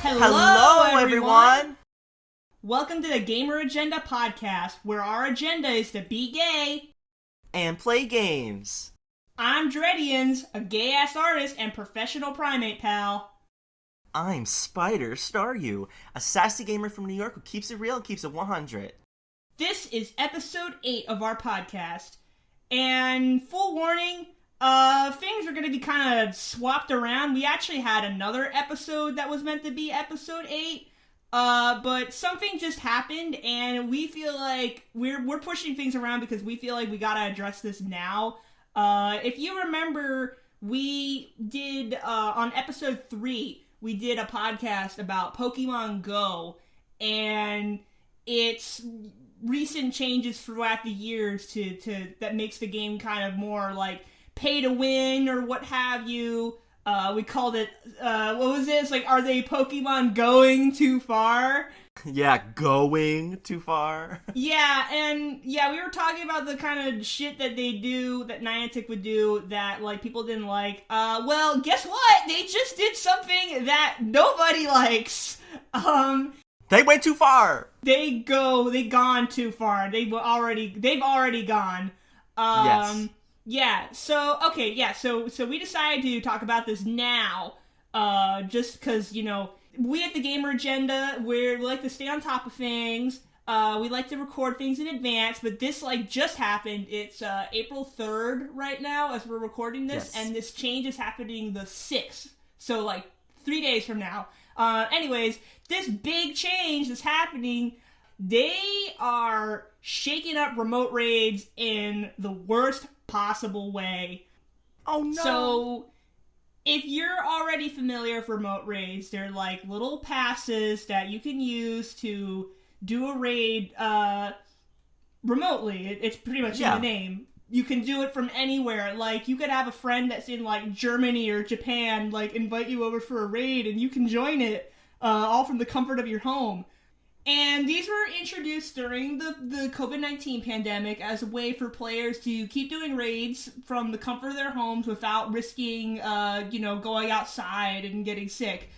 Hello, everyone! Welcome to the Gamer Agenda podcast, where our agenda is to be gay and play games. I'm Dredians, a gay-ass artist and professional primate pal. I'm Spider Staryu, a sassy gamer from New York who keeps it real and keeps it 100. This is episode 8 of our podcast, and full warning, things are going to be kind of swapped around. We actually had another episode that was meant to be episode 8, but something just happened, and we feel like we're pushing things around because we feel like we gotta address this now. If you remember, we did, on episode 3, we did a podcast about Pokémon GO, and its recent changes throughout the years to that makes the game kind of more like pay to win or what have you. We called it, what was this? Like, are they Pokemon going too far? Yeah, going too far. We were talking about the kind of shit that they do, that Niantic would do, that, like, people didn't like. Well, guess what? They just did something that nobody likes. They went too far! They've gone too far. They've already gone. Yes. Yeah, so we decided to talk about this now, just because, we at the Gamer Agenda, we like to stay on top of things, we like to record things in advance, but this, just happened. It's, April 3rd right now, as we're recording this, yes. And this change is happening the 6th, so, 3 days from now. Anyways, this big change is happening. They are shaking up remote raids in the worst possible way. Oh no! So, if you're already familiar with remote raids, they're like little passes that you can use to do a raid remotely. It's pretty much in the name. You can do it from anywhere. Like, you could have a friend that's in, Germany or Japan, invite you over for a raid, and you can join it, all from the comfort of your home. And these were introduced during the COVID-19 pandemic as a way for players to keep doing raids from the comfort of their homes without risking, going outside and getting sick.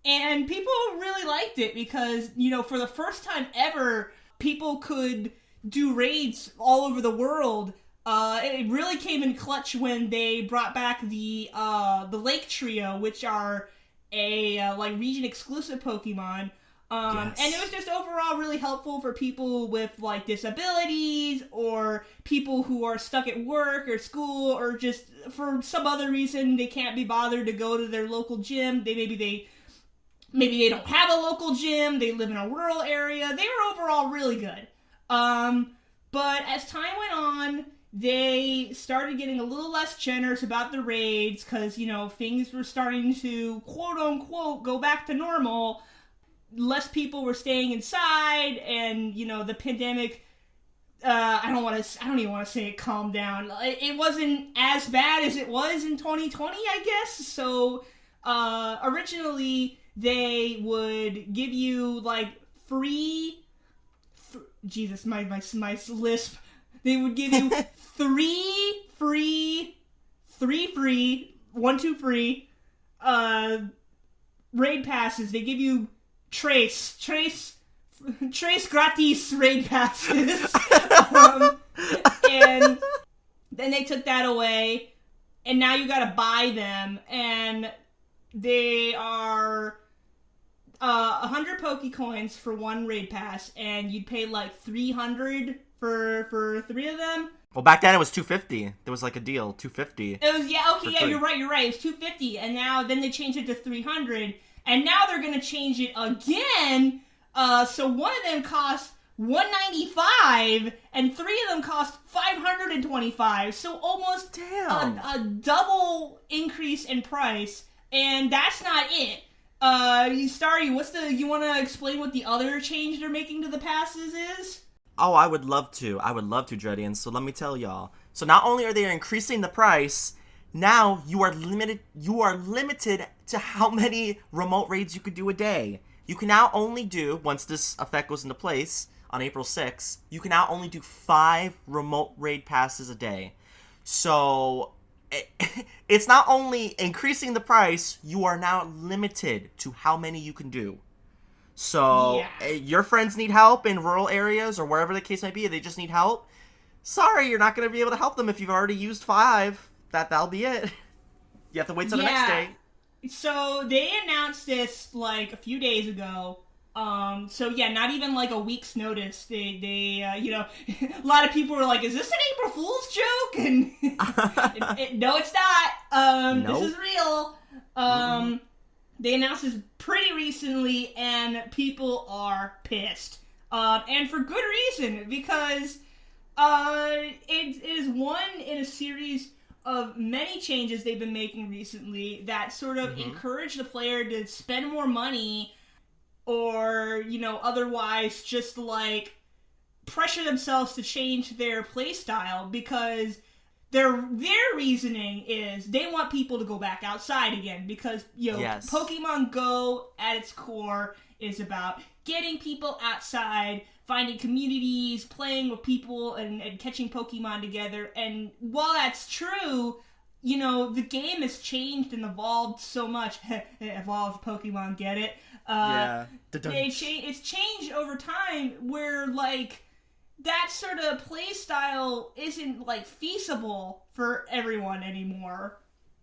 And people really liked it because, for the first time ever, people could do raids all over the world. It really came in clutch when they brought back the Lake Trio, which are a, region-exclusive Pokemon. Yes. And it was just overall really helpful for people with, disabilities, or people who are stuck at work or school, or just for some other reason they can't be bothered to go to their local gym. Maybe they don't have a local gym, they live in a rural area. They were overall really good. But as time went on, they started getting a little less generous about the raids, because, things were starting to, quote-unquote, go back to normal. Less people were staying inside, and, the pandemic, I don't even want to say it calmed down. It wasn't as bad as it was in 2020, I guess. So, originally, they would give you, free... Jesus, my lisp. They would give you 3 free, 1, 2 free, raid passes. They give you Trace gratis raid passes. And then they took that away, and now you gotta buy them, and they are 100 Pokecoins for one raid pass, and you'd pay 300 for 3 of them. Well, back then it was $250. There was a deal, $250. It was you're right. It was $250, and then they changed it to $300. And now they're going to change it again, so one of them costs $195, and 3 of them cost $525, so almost a double increase in price, and that's not it. Starry, you want to explain what the other change they're making to the passes is? Oh, I would love to, Dredians, so let me tell y'all. So not only are they increasing the price, now you are limited to how many remote raids you could do a day. You can now only do, once this effect goes into place on April 6th, you can now only do 5 remote raid passes a day. So it's not only increasing the price, you are now limited to how many you can do. So your friends need help in rural areas or wherever the case might be. They just need help. Sorry, you're not going to be able to help them if you've already used 5. That'll be it. You have to wait till the next day. So they announced this like a few days ago. So yeah, not even like a week's notice. They a lot of people were like, "Is this an April Fool's joke?" And no, it's not. Nope. This is real. They announced this pretty recently, and people are pissed. And for good reason, because it is one in a series of many changes they've been making recently that sort of encourage the player to spend more money, or otherwise just like pressure themselves to change their play style, because their reasoning is they want people to go back outside again, because Pokemon Go at its core is about getting people outside, finding communities, playing with people, and catching Pokemon together. And while that's true, the game has changed and evolved so much. Evolved Pokemon, get it? It's changed over time, where like that sort of play style isn't like feasible for everyone anymore.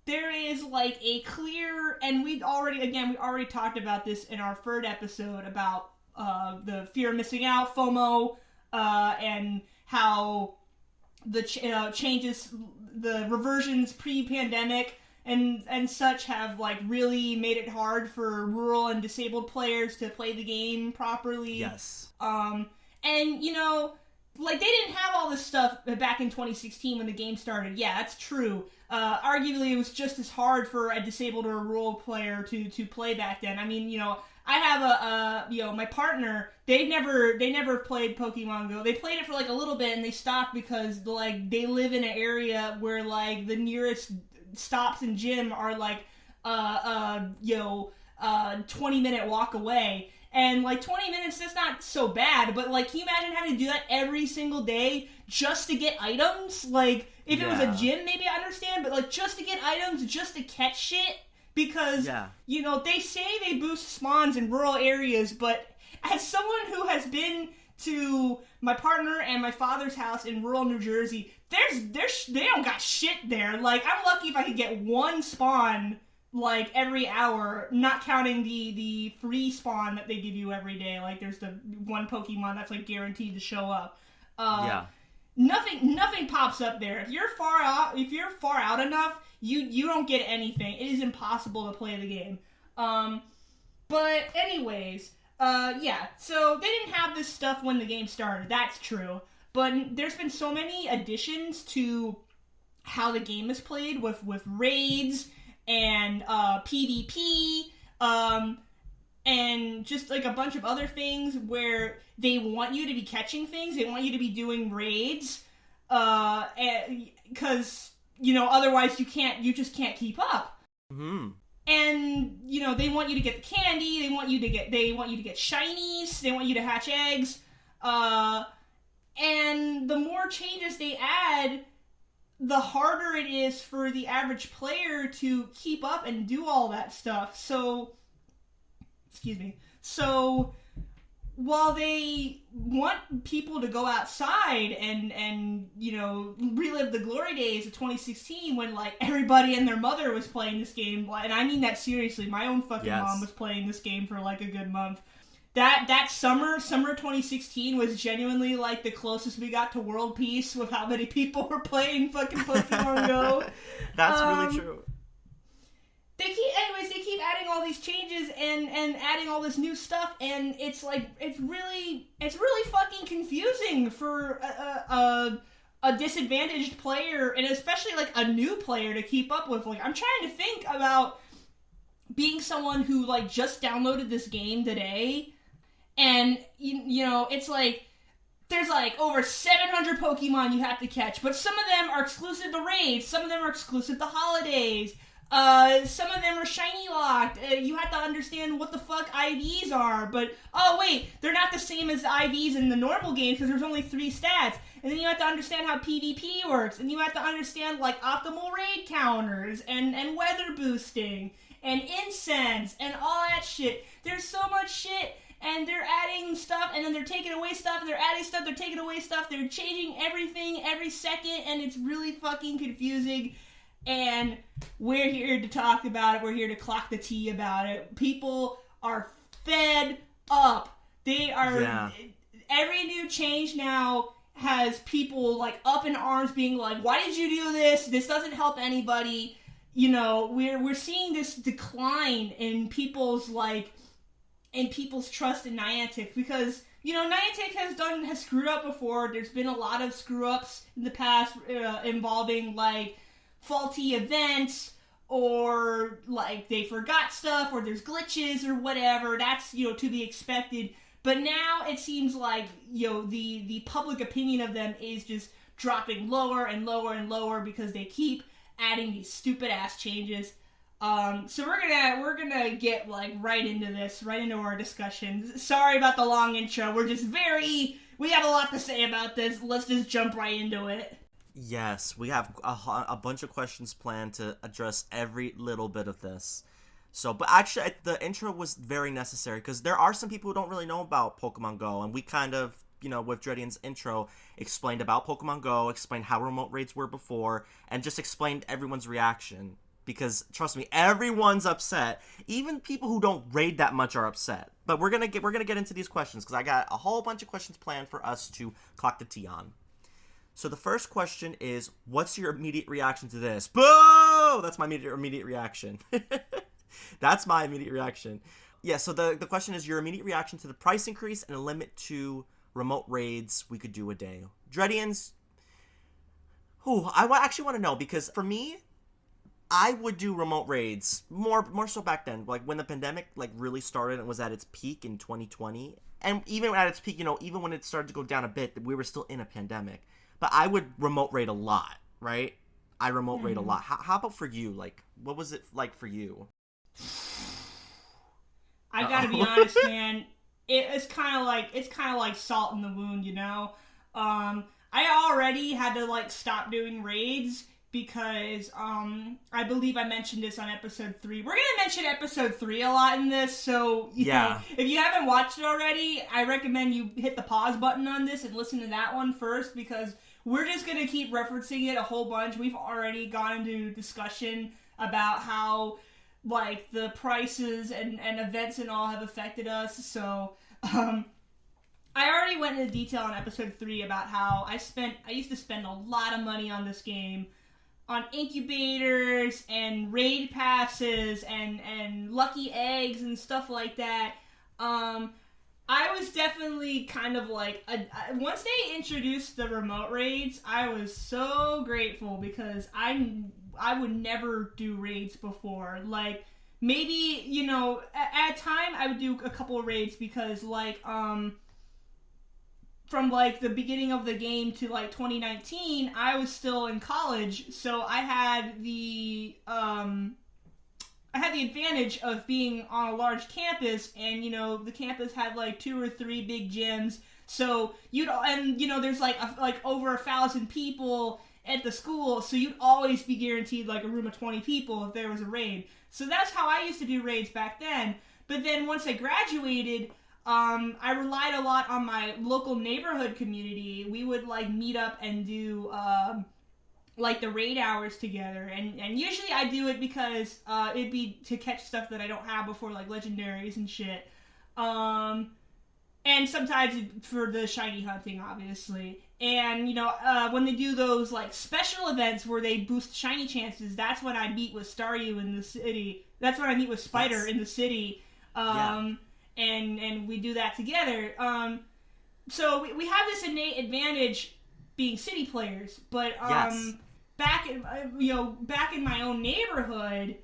There is like a clear, and we already talked about this in our third episode about the fear of missing out, FOMO, and how the changes, the reversions pre-pandemic and such have like really made it hard for rural and disabled players to play the game properly. Yes. And like they didn't have all this stuff back in 2016 when the game started. Yeah, that's true. Arguably, it was just as hard for a disabled or a rural player to play back then. I mean, I have my partner. They never played Pokemon Go. They played it for like a little bit and they stopped because like they live in an area where like the nearest stops and gym are like 20-minute walk away. And like 20 minutes, that's not so bad, but like, can you imagine having to do that every single day just to get items? Like, if it was a gym, maybe I understand, but like just to get items, just to catch shit, because they say they boost spawns in rural areas, but as someone who has been to my partner and my father's house in rural New Jersey, they don't got shit there. Like, I'm lucky if I could get one spawn like every hour, not counting the free spawn that they give you every day. Like, there's the one Pokemon that's like guaranteed to show up. Nothing pops up there. If you're far out enough, you don't get anything. It is impossible to play the game. But anyways, so they didn't have this stuff when the game started. That's true. But there's been so many additions to how the game is played with raids and PvP, and just like a bunch of other things where they want you to be catching things. They want you to be doing raids, because otherwise you just can't keep up. Mm-hmm. And they want you to get the candy. They want you to get shinies. They want you to hatch eggs. And the more changes they add, the harder it is for the average player to keep up and do all that stuff. So, while they want people to go outside and relive the glory days of 2016 when like everybody and their mother was playing this game, and I mean that seriously, my own fucking mom was playing this game for like a good month. That summer 2016 was genuinely like the closest we got to world peace with how many people were playing fucking Pokemon Go. That's really true. They keep adding all these changes and adding all this new stuff, and it's like it's really fucking confusing for a disadvantaged player, and especially like a new player to keep up with. Like, I'm trying to think about being someone who like just downloaded this game today. And, it's like, there's like over 700 Pokemon you have to catch, but some of them are exclusive to raids, some of them are exclusive to holidays, Some of them are shiny locked. You have to understand what the fuck IVs are. But, oh wait, they're not the same as the IVs in the normal game because there's only 3 stats. And then you have to understand how PvP works. And you have to understand, like, optimal raid counters and weather boosting and incense and all that shit. There's so much shit. And they're adding stuff, and then they're taking away stuff, and they're adding stuff, they're taking away stuff. They're changing everything every second, and it's really fucking confusing. And we're here to talk about it. We're here to clock the tea about it. People are fed up. They are... Yeah. Every new change now has people, like, up in arms being like, why did you do this? This doesn't help anybody. You know, we're seeing this decline in people's, like... and people's trust in Niantic because, you know, Niantic has screwed up before. There's been a lot of screw-ups in the past involving, like, faulty events or, like, they forgot stuff or there's glitches or whatever. That's, you know, to be expected. But now it seems like, you know, the public opinion of them is just dropping lower and lower and lower because they keep adding these stupid-ass changes. So we're gonna get, like, right into our discussion. Sorry about the long intro. We have a lot to say about this. Let's just jump right into it. Yes, we have a bunch of questions planned to address every little bit of this. So, but actually, the intro was very necessary because there are some people who don't really know about Pokemon Go, and we kind of, you know, with Dredian's intro, explained about Pokemon Go, explained how remote raids were before, and just explained everyone's reaction. Because, trust me, everyone's upset. Even people who don't raid that much are upset. But we're gonna get into these questions, because I got a whole bunch of questions planned for us to clock the tea on. So the first question is, what's your immediate reaction to this? Boo! That's my immediate reaction. That's my immediate reaction. Yeah, so the question is your immediate reaction to the price increase and a limit to remote raids we could do a day. Dredians, I actually want to know, because for me, I would do remote raids more so back then, like when the pandemic like really started and was at its peak in 2020, and even at its peak, you know, even when it started to go down a bit, we were still in a pandemic. But I would remote raid a lot, right? I remote raid a lot. How about for you? Like, what was it like for you? I gotta be honest, man. It's kind of like salt in the wound, you know. I already had to like stop doing raids. Because, I believe I mentioned this on episode 3. We're gonna mention episode 3 a lot in this, so, you know, if you haven't watched it already, I recommend you hit the pause button on this and listen to that one first, because we're just gonna keep referencing it a whole bunch. We've already gone into discussion about how, like, the prices and events and all have affected us, so, I already went into detail on episode 3 about how I used to spend a lot of money on this game, on incubators and raid passes and lucky eggs and stuff like that. I was definitely kind of like once they introduced the remote raids, I was so grateful because I would never do raids before. Like, maybe, you know, at a time I would do a couple of raids because, like, from, like, the beginning of the game to, like, 2019, I was still in college, so I had the advantage of being on a large campus, and, you know, the campus had, like, 2 or 3 big gyms, so you know, there's, like, over 1,000 people at the school, so you'd always be guaranteed, like, a room of 20 people if there was a raid. So that's how I used to do raids back then, but then once I graduated, I relied a lot on my local neighborhood community. We would, like, meet up and do, like, the raid hours together. And usually I do it because, it'd be to catch stuff that I don't have before, like, legendaries and shit. And sometimes for the shiny hunting, obviously. And, you know, when they do those, like, special events where they boost shiny chances, that's when I meet with Staryu in the city. That's when I meet with Spider in the city. And we do that together. So we have this innate advantage being city players, but back in my own neighborhood.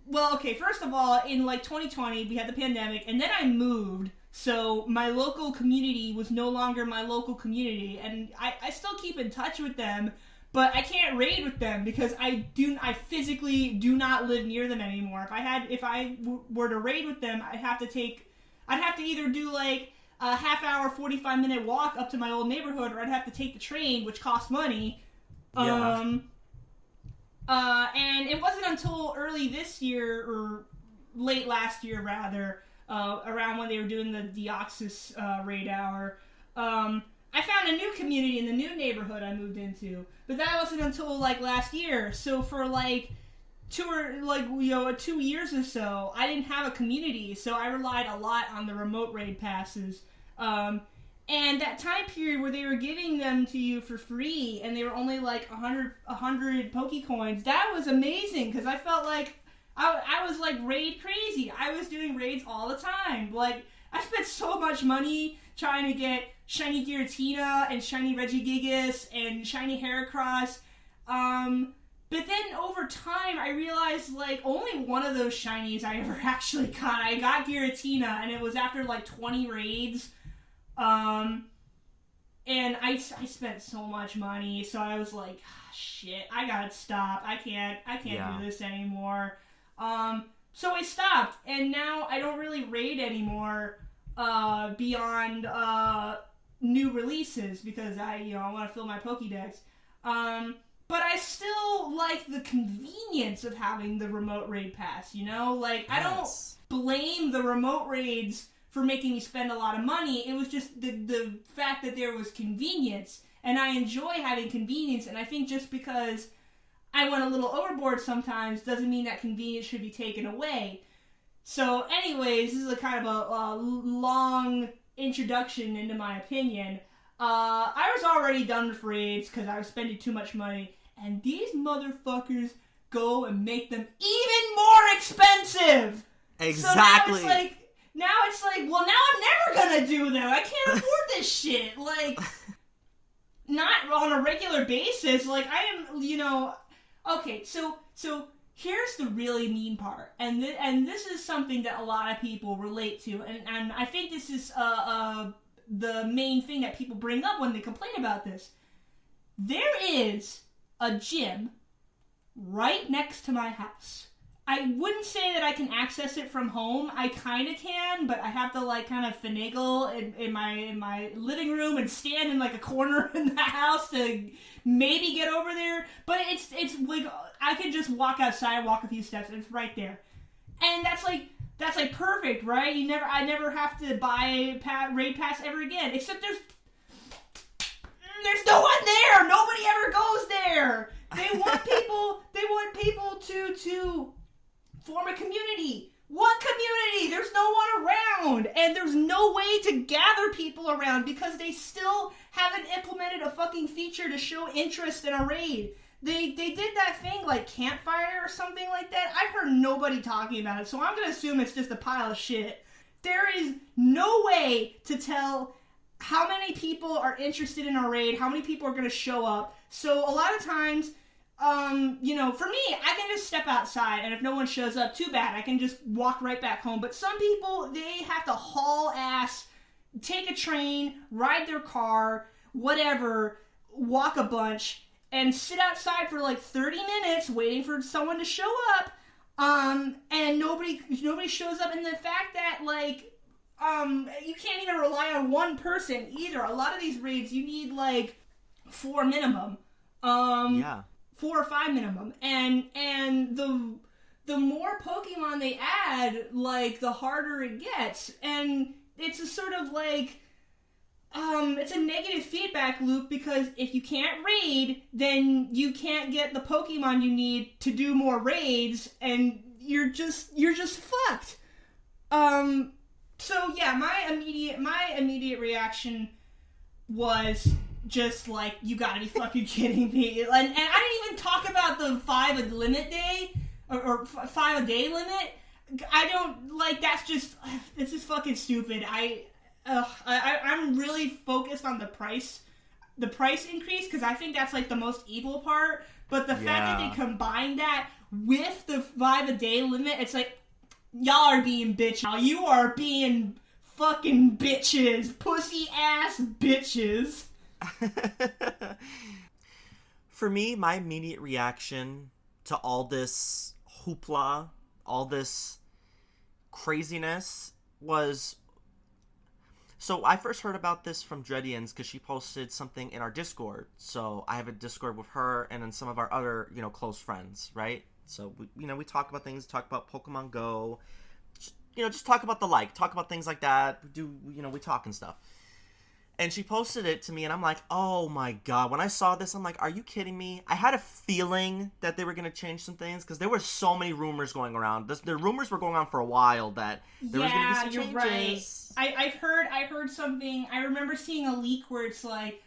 Well, okay, first of all, in like 2020, we had the pandemic, and then I moved, so my local community was no longer my local community, and I still keep in touch with them, But I can't raid with them because I physically do not live near them anymore. If I were to raid with them, I'd have to either do like a half-hour, 45-minute walk up to my old neighborhood, or I'd have to take the train, which costs money. Yeah. And it wasn't until early this year, or late last year rather, around when they were doing the Deoxys raid hour, I found a new community in the new neighborhood I moved into. But that wasn't until like last year. So for like 2 years or so, I didn't have a community. So I relied a lot on the remote raid passes. And that time period where they were giving them to you for free, and they were only like 100 Pokecoins, that was amazing, because I felt like I was like raid crazy. I was doing raids all the time. Like, I spent so much money trying to get Shiny Giratina and Shiny Regigigas and Shiny Heracross. But then over time, I realized like only one of those shinies I ever actually got. I got Giratina, and it was after like 20 raids. And I spent so much money, so I was like, shit, I gotta stop. I can't do this anymore. So I stopped, and now I don't really raid anymore, beyond, new releases, because I want to fill my Pokédex. But I still like the convenience of having the remote raid pass, Like, I don't blame the remote raids for making me spend a lot of money. It was just the fact that there was convenience, and I enjoy having convenience, and I think just because I went a little overboard sometimes doesn't mean that convenience should be taken away. So anyways, this is a kind of a long introduction into my opinion. I was already done with raids because I was spending too much money, and these motherfuckers go and make them even more expensive! Exactly. So now it's like, well, now I'm never gonna do them. I can't afford this shit. Like, not on a regular basis. Like, I am, Okay, so here's the really mean part, and this is something that a lot of people relate to, and I think this is the main thing that people bring up when they complain about this. There is a gym right next to my house. I wouldn't say that I can access it from home. I kind of can, but I have to like kind of finagle in my living room and stand in like a corner in the house to maybe get over there. But it's like I can just walk outside, walk a few steps, and it's right there. And that's like perfect, right? I never have to buy raid pass ever again. Except there's no one there. Nobody ever goes there. They want people to form a community. What community? There's no one around. And there's no way to gather people around because they still haven't implemented a fucking feature to show interest in a raid. They did that thing like Campfire or something like that. I've heard nobody talking about it, so I'm going to assume it's just a pile of shit. There is no way to tell how many people are interested in a raid, how many people are going to show up. So a lot of times, for me, I can just step outside, and if no one shows up, too bad. I can just walk right back home. But some people, they have to haul ass, take a train, ride their car, whatever, walk a bunch, and sit outside for like 30 minutes waiting for someone to show up, and nobody shows up. And the fact that, like, you can't even rely on one person either. A lot of these raids, you need, like, 4 minimum. 4 or 5 minimum. And the more Pokemon they add, like, the harder it gets. And it's a sort of, like, it's a negative feedback loop, because if you can't raid, then you can't get the Pokemon you need to do more raids, and you're just fucked. So yeah, my immediate reaction was just like, you gotta be fucking kidding me. And I didn't even talk about the 5 a limit day, or 5 a day limit. I don't, like, it's just fucking stupid. I'm really focused on the price increase, because I think that's like the most evil part. But the fact that they combine that with the 5 a day limit, it's like, y'all are being bitches. You are being fucking bitches, pussy ass bitches. For me, my immediate reaction to all this hoopla, all this craziness was... So I first heard about this from Dredians because she posted something in our Discord. So I have a Discord with her and then some of our other, close friends, right? So, we talk about things, talk about Pokemon GO, just talk about talk about things like that. We talk and stuff. And she posted it to me, and I'm like, oh my god. When I saw this, I'm like, are you kidding me? I had a feeling that they were going to change some things, because there were so many rumors going around. The rumors were going on for a while that there was going to be some changes. Right. I heard something. I remember seeing a leak where it's like,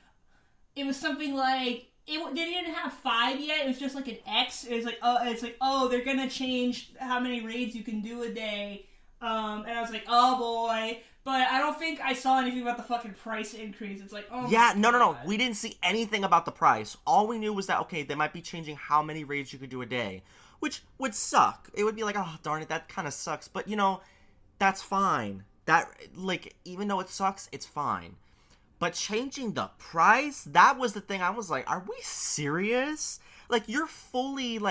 it was something like, they didn't have 5 yet. It was just like an X. It was like, oh, they're going to change how many raids you can do a day. And I was like, oh boy. But I don't think I saw anything about the fucking price increase. It's like, oh yeah, my no. God. We didn't see anything about the price. All we knew was that, okay, they might be changing how many raids you could do a day, which would suck. It would be like, oh, darn it, that kind of sucks. But, that's fine. That, even though it sucks, it's fine. But changing the price, that was the thing. I was like, are we serious? You're fully,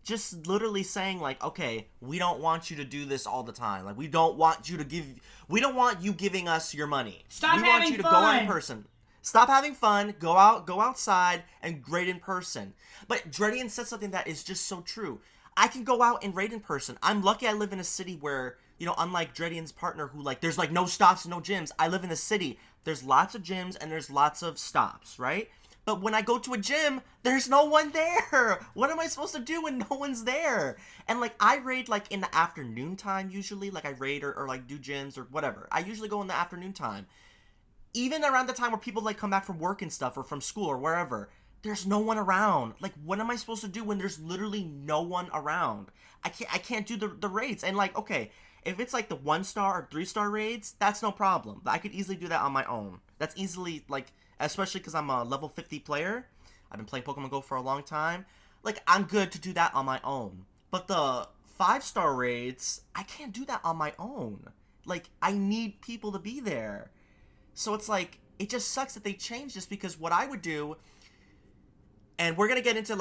just literally saying, okay, we don't want you to do this all the time. We don't want you giving us your money. We want you to go in person. Stop having fun, go outside, and grade in person. But Dredian said something that is just so true. I can go out and raid in person. I'm lucky I live in a city where, unlike Dredian's partner who, there's, no stops, no gyms. I live in a city. There's lots of gyms and there's lots of stops, right? But when I go to a gym, there's no one there. What am I supposed to do when no one's there? And, I raid, in the afternoon time, usually. I raid or do gyms or whatever. I usually go in the afternoon time. Even around the time where people, come back from work and stuff or from school or wherever, there's no one around. What am I supposed to do when there's literally no one around? I can't do the raids. And, okay, if it's, the 1-star or 3-star raids, that's no problem. I could easily do that on my own. That's easily, especially because I'm a level 50 player. I've been playing Pokemon GO for a long time. I'm good to do that on my own. But the 5-star raids, I can't do that on my own. I need people to be there. So it's it just sucks that they changed this, because what I would do, and we're going to get into,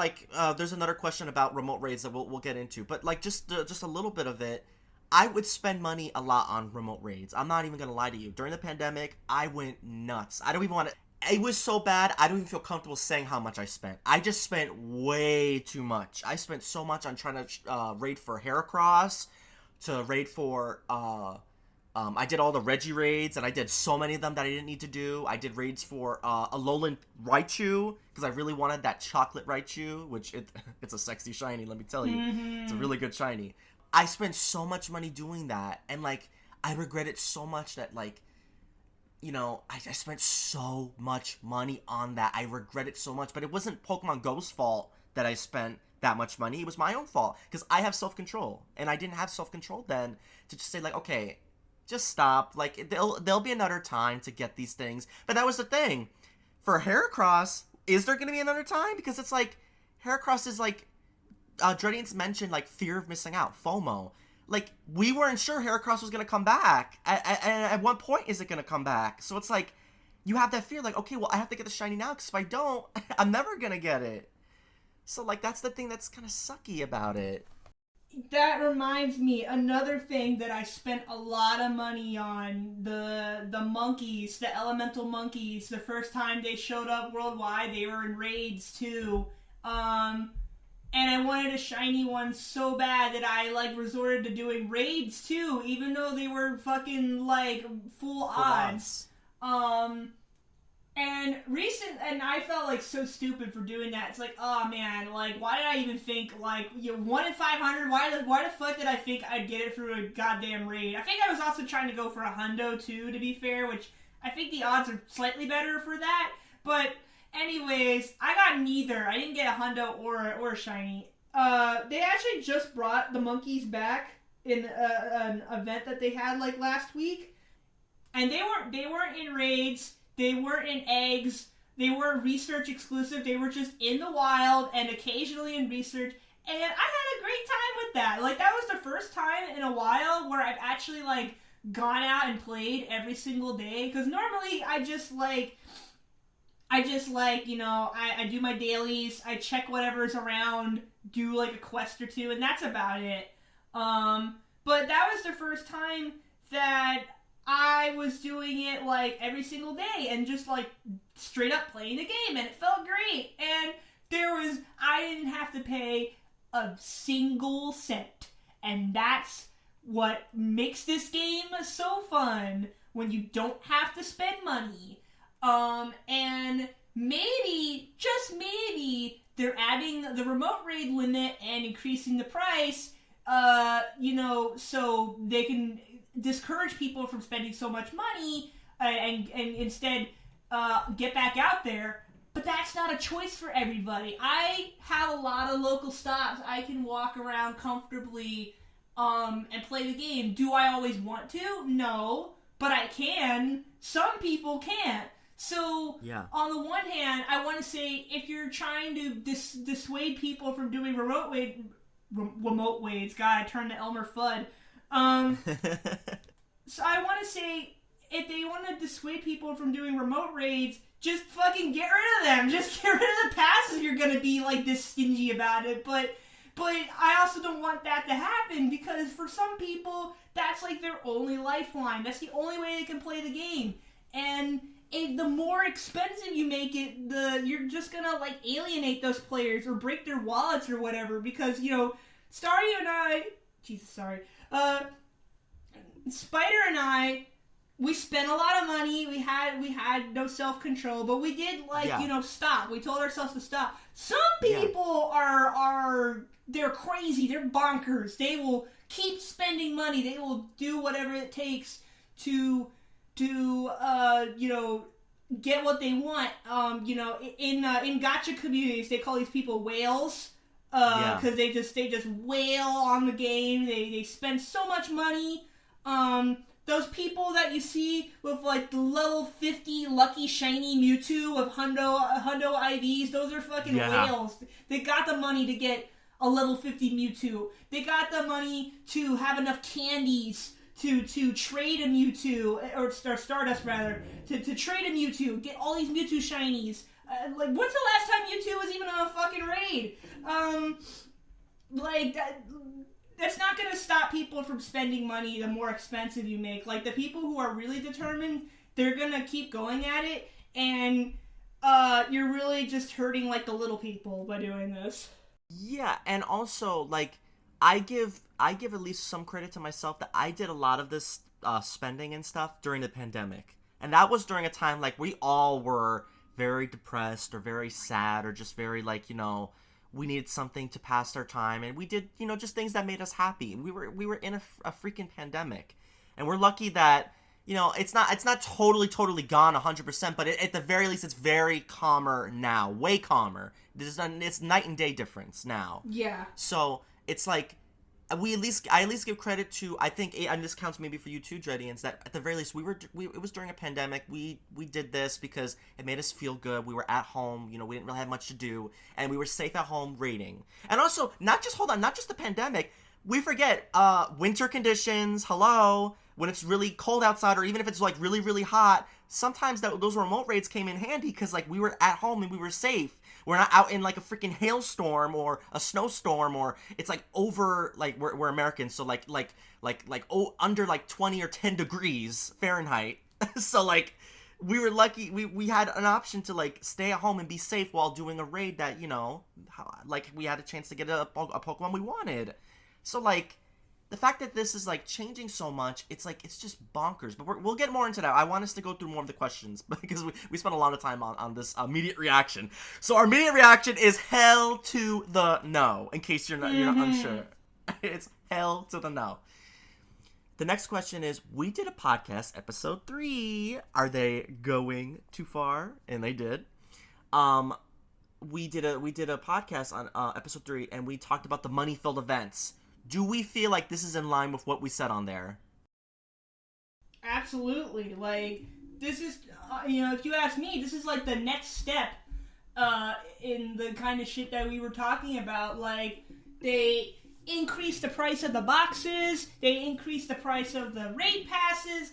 there's another question about remote raids that we'll get into. But, just a little bit of it, I would spend money a lot on remote raids. I'm not even going to lie to you. During the pandemic, I went nuts. I don't even want to... It was so bad, I don't even feel comfortable saying how much I spent. I just spent way too much. I spent so much on trying to raid for Heracross, to raid for... I did all the Reggie raids, and I did so many of them that I didn't need to do. I did raids for Alolan Raichu, because I really wanted that chocolate Raichu, which it's a sexy shiny, let me tell you. Mm-hmm. It's a really good shiny. I spent so much money doing that, and, I regret it so much that, I spent so much money on that. I regret it so much, but it wasn't Pokemon GO's fault that I spent that much money. It was my own fault, because I have self-control, and I didn't have self-control then to just say, okay, just stop. There'll be another time to get these things. But that was the thing. For Heracross, is there going to be another time? Because it's Heracross is Dredians mentioned, fear of missing out, FOMO. We weren't sure Heracross was going to come back. At what point is it going to come back? So it's you have that fear, okay, well, I have to get the shiny now, because if I don't, I'm never going to get it. So, that's the thing that's kind of sucky about it. That reminds me, another thing that I spent a lot of money on, the monkeys, the elemental monkeys. The first time they showed up worldwide, they were in raids too. And I wanted a shiny one so bad that I resorted to doing raids too, even though they were fucking full odds. And I felt so stupid for doing that. It's oh man, why did I even think 1 in 500? Why the fuck did I think I'd get it through a goddamn raid? I think I was also trying to go for a hundo too, to be fair, which I think the odds are slightly better for that. But anyways, I got neither. I didn't get a hundo or a shiny. They actually just brought the monkeys back in an event that they had last week, and they weren't in raids. They weren't in eggs. They weren't research exclusive. They were just in the wild and occasionally in research. And I had a great time with that. That was the first time in a while where I've actually, gone out and played every single day. Because normally I just, I just like, I do my dailies, I check whatever's around, do like a quest or two, and that's about it. But that was the first time that I was doing it like every single day and just like straight up playing the game, and it felt great. And I didn't have to pay a single cent, and that's what makes this game so fun, when you don't have to spend money. And maybe, just maybe, they're adding the remote raid limit and increasing the price, so they can discourage people from spending so much money, and instead get back out there. But that's not a choice for everybody. I have a lot of local stops. I can walk around comfortably and play the game. Do I always want to? No. But I can. Some people can't. So, on the one hand, I want to say, if you're trying to dissuade people from doing remote raids, God, I turned to Elmer Fudd. So I want to say, if they want to dissuade people from doing remote raids, just fucking get rid of them. Just get rid of the passes if you're going to be like this stingy about it. But I also don't want that to happen, because for some people, that's like their only lifeline. That's the only way they can play the game. And the more expensive you make it, you're just gonna like alienate those players or break their wallets or whatever. Because Starry and I, Spider and I, we spent a lot of money. We had no self-control, but we did stop. We told ourselves to stop. Some people they're crazy. They're bonkers. They will keep spending money. They will do whatever it takes to get what they want. In gacha communities, they call these people whales. Because they just wail on the game. They spend so much money. Those people that you see with like the level 50 lucky shiny Mewtwo of Hundo IVs, those are fucking whales. They got the money to get a level 50 Mewtwo. They got the money to have enough candies to trade a Mewtwo, or Stardust rather, to trade a Mewtwo, get all these Mewtwo shinies. When's the last time Mewtwo was even on a fucking raid? That's not going to stop people from spending money the more expensive you make. Like, the people who are really determined, they're going to keep going at it, and you're really just hurting, like, the little people by doing this. Yeah, and also, like, I give at least some credit to myself that I did a lot of this spending and stuff during the pandemic. And that was during a time, like, we all were very depressed or very sad or just very, like, we needed something to pass our time, and we did, just things that made us happy. We were in a freaking pandemic, and we're lucky that, it's not totally gone 100%, but at the very least, it's very calmer now, way calmer. It's night and day difference now. Yeah. So it's like, I at least give credit to, I think, and this counts maybe for you too, Dredians, that at the very least it was during a pandemic. We did this because it made us feel good. We were at home, we didn't really have much to do, and we were safe at home raiding. And also, not just the pandemic. We forget winter conditions. Hello, when it's really cold outside, or even if it's like really really hot. Sometimes those remote raids came in handy because like we were at home and we were safe. We're not out in like a freaking hailstorm or a snowstorm, or it's like over, like we're Americans, so like under like 20 or 10 degrees Fahrenheit. So like we were lucky we had an option to like stay at home and be safe while doing a raid that, like we had a chance to get a Pokemon we wanted. So like the fact that this is like changing so much, it's just bonkers. But we'll get more into that. I want us to go through more of the questions because we spent a lot of time on this immediate reaction. So our immediate reaction is hell to the no. In case you're not unsure, it's hell to the no. The next question is: we did a podcast, episode 3. Are they going too far? And they did. We did a podcast on episode 3, and we talked about the money-filled events. Do we feel like this is in line with what we said on there? Absolutely. Like, this is, if you ask me, this is like the next step in the kind of shit that we were talking about. Like, they increased the price of the boxes, they increased the price of the raid passes.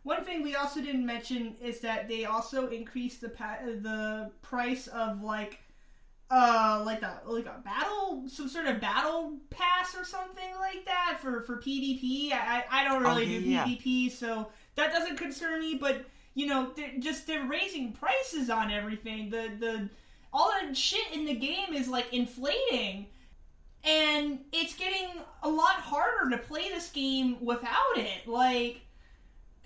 One thing we also didn't mention is that they also increased the price of like a battle, some sort of battle pass or something like that for PvP. I don't really do PvP, so that doesn't concern me. But they're raising prices on everything. The all the shit in the game is like inflating, and it's getting a lot harder to play this game without it. Like,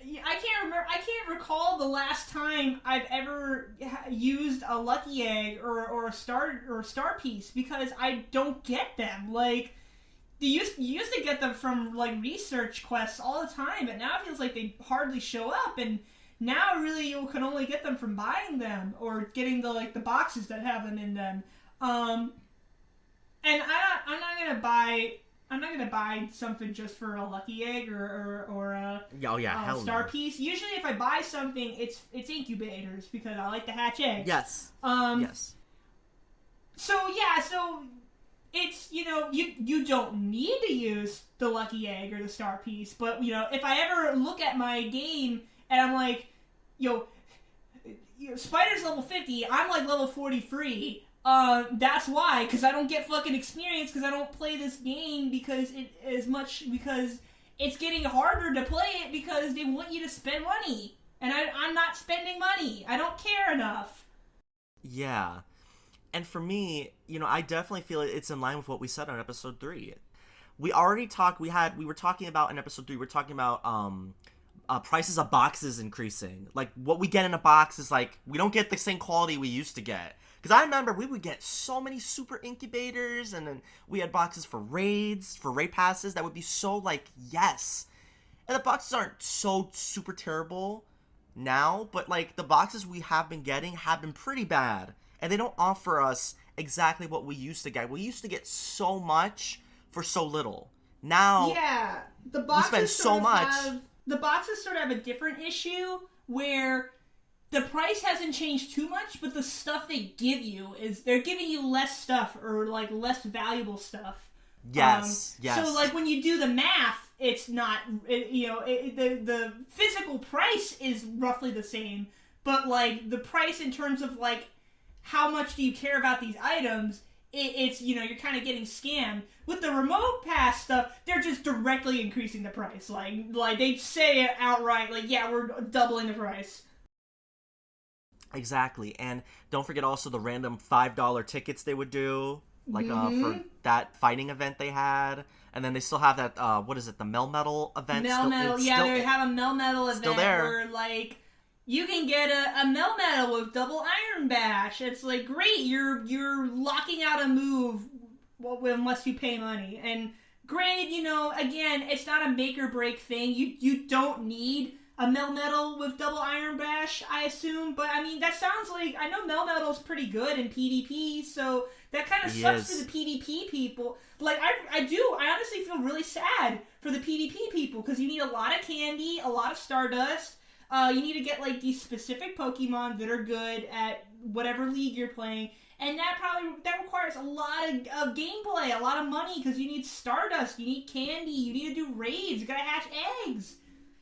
I can't recall the last time I've ever used a lucky egg or a star piece, because I don't get them. Like, you used to get them from like research quests all the time, but now it feels like they hardly show up. And now really you can only get them from buying them or getting the boxes that have them in them. And I'm not gonna buy something just for a lucky egg or a star piece. Usually, if I buy something, it's incubators, because I like to hatch eggs. Yes. Yes. So it's you don't need to use the lucky egg or the star piece, but if I ever look at my game and I'm like, Spider's level 50, I'm like level 43. That's why, because I don't get fucking experience, because I don't play this game because it's getting harder to play it because they want you to spend money, and I'm not spending money. I don't care enough. Yeah, and for me, I definitely feel it's in line with what we said on episode 3. We already talked. We were talking about in episode 3. We were talking about prices of boxes increasing. Like, what we get in a box is like we don't get the same quality we used to get. Because I remember we would get so many super incubators, and then we had boxes for raid passes that would be so like, yes. And the boxes aren't so super terrible now, but like the boxes we have been getting have been pretty bad. And they don't offer us exactly what we used to get. We used to get so much for so little. Now, the boxes we spend so much. The boxes sort of have a different issue where the price hasn't changed too much, but the stuff they give you they're giving you less stuff, or like less valuable stuff. Yes. So like when you do the math, it's not, the physical price is roughly the same, but like the price in terms of like how much do you care about these items, it's you're kind of getting scammed. With the remote pass stuff, they're just directly increasing the price. Like they say it outright, like, yeah, we're doubling the price. Exactly. And don't forget also the random $5 tickets they would do, like for that fighting event they had. And then they still have that what is it, the Melmetal event? They have a Melmetal event still there, where like you can get a Melmetal with double Iron Bash. It's like, great, you're locking out a move unless you pay money. And granted, again, it's not a make or break thing. You don't need a Melmetal with double Iron Bash, I assume, but I mean, that sounds like, I know Melmetal's pretty good in PvP, so that kind of sucks for the PvP people. Like, I honestly feel really sad for the PvP people, because you need a lot of candy, a lot of Stardust, you need to get, like, these specific Pokemon that are good at whatever league you're playing, and that requires a lot of gameplay, a lot of money, because you need Stardust, you need candy, you need to do raids, you gotta hatch eggs.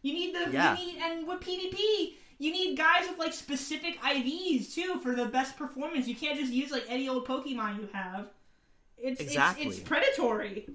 And with PvP, you need guys with like specific IVs too for the best performance. You can't just use like any old Pokemon you have. It's predatory.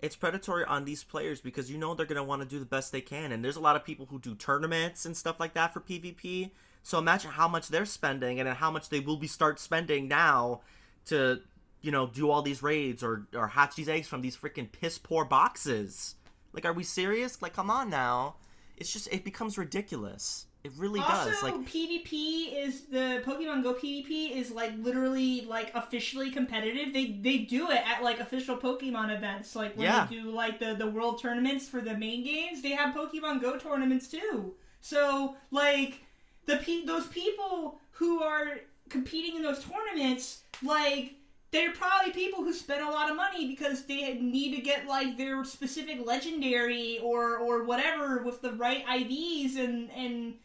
It's predatory on these players because they're gonna want to do the best they can, and there's a lot of people who do tournaments and stuff like that for PvP. So imagine how much they're spending, and then how much they will start spending now to do all these raids or hatch these eggs from these freaking piss poor boxes. Like, are we serious? Like, come on now. It becomes ridiculous. It really does. Also, like, the Pokemon GO PvP is like literally like officially competitive. They do it at like official Pokemon events. Like when they do like the world tournaments for the main games, they have Pokemon GO tournaments too. So like those people who are competing in those tournaments, like, they're probably people who spend a lot of money because they need to get, like, their specific legendary or whatever with the right IVs and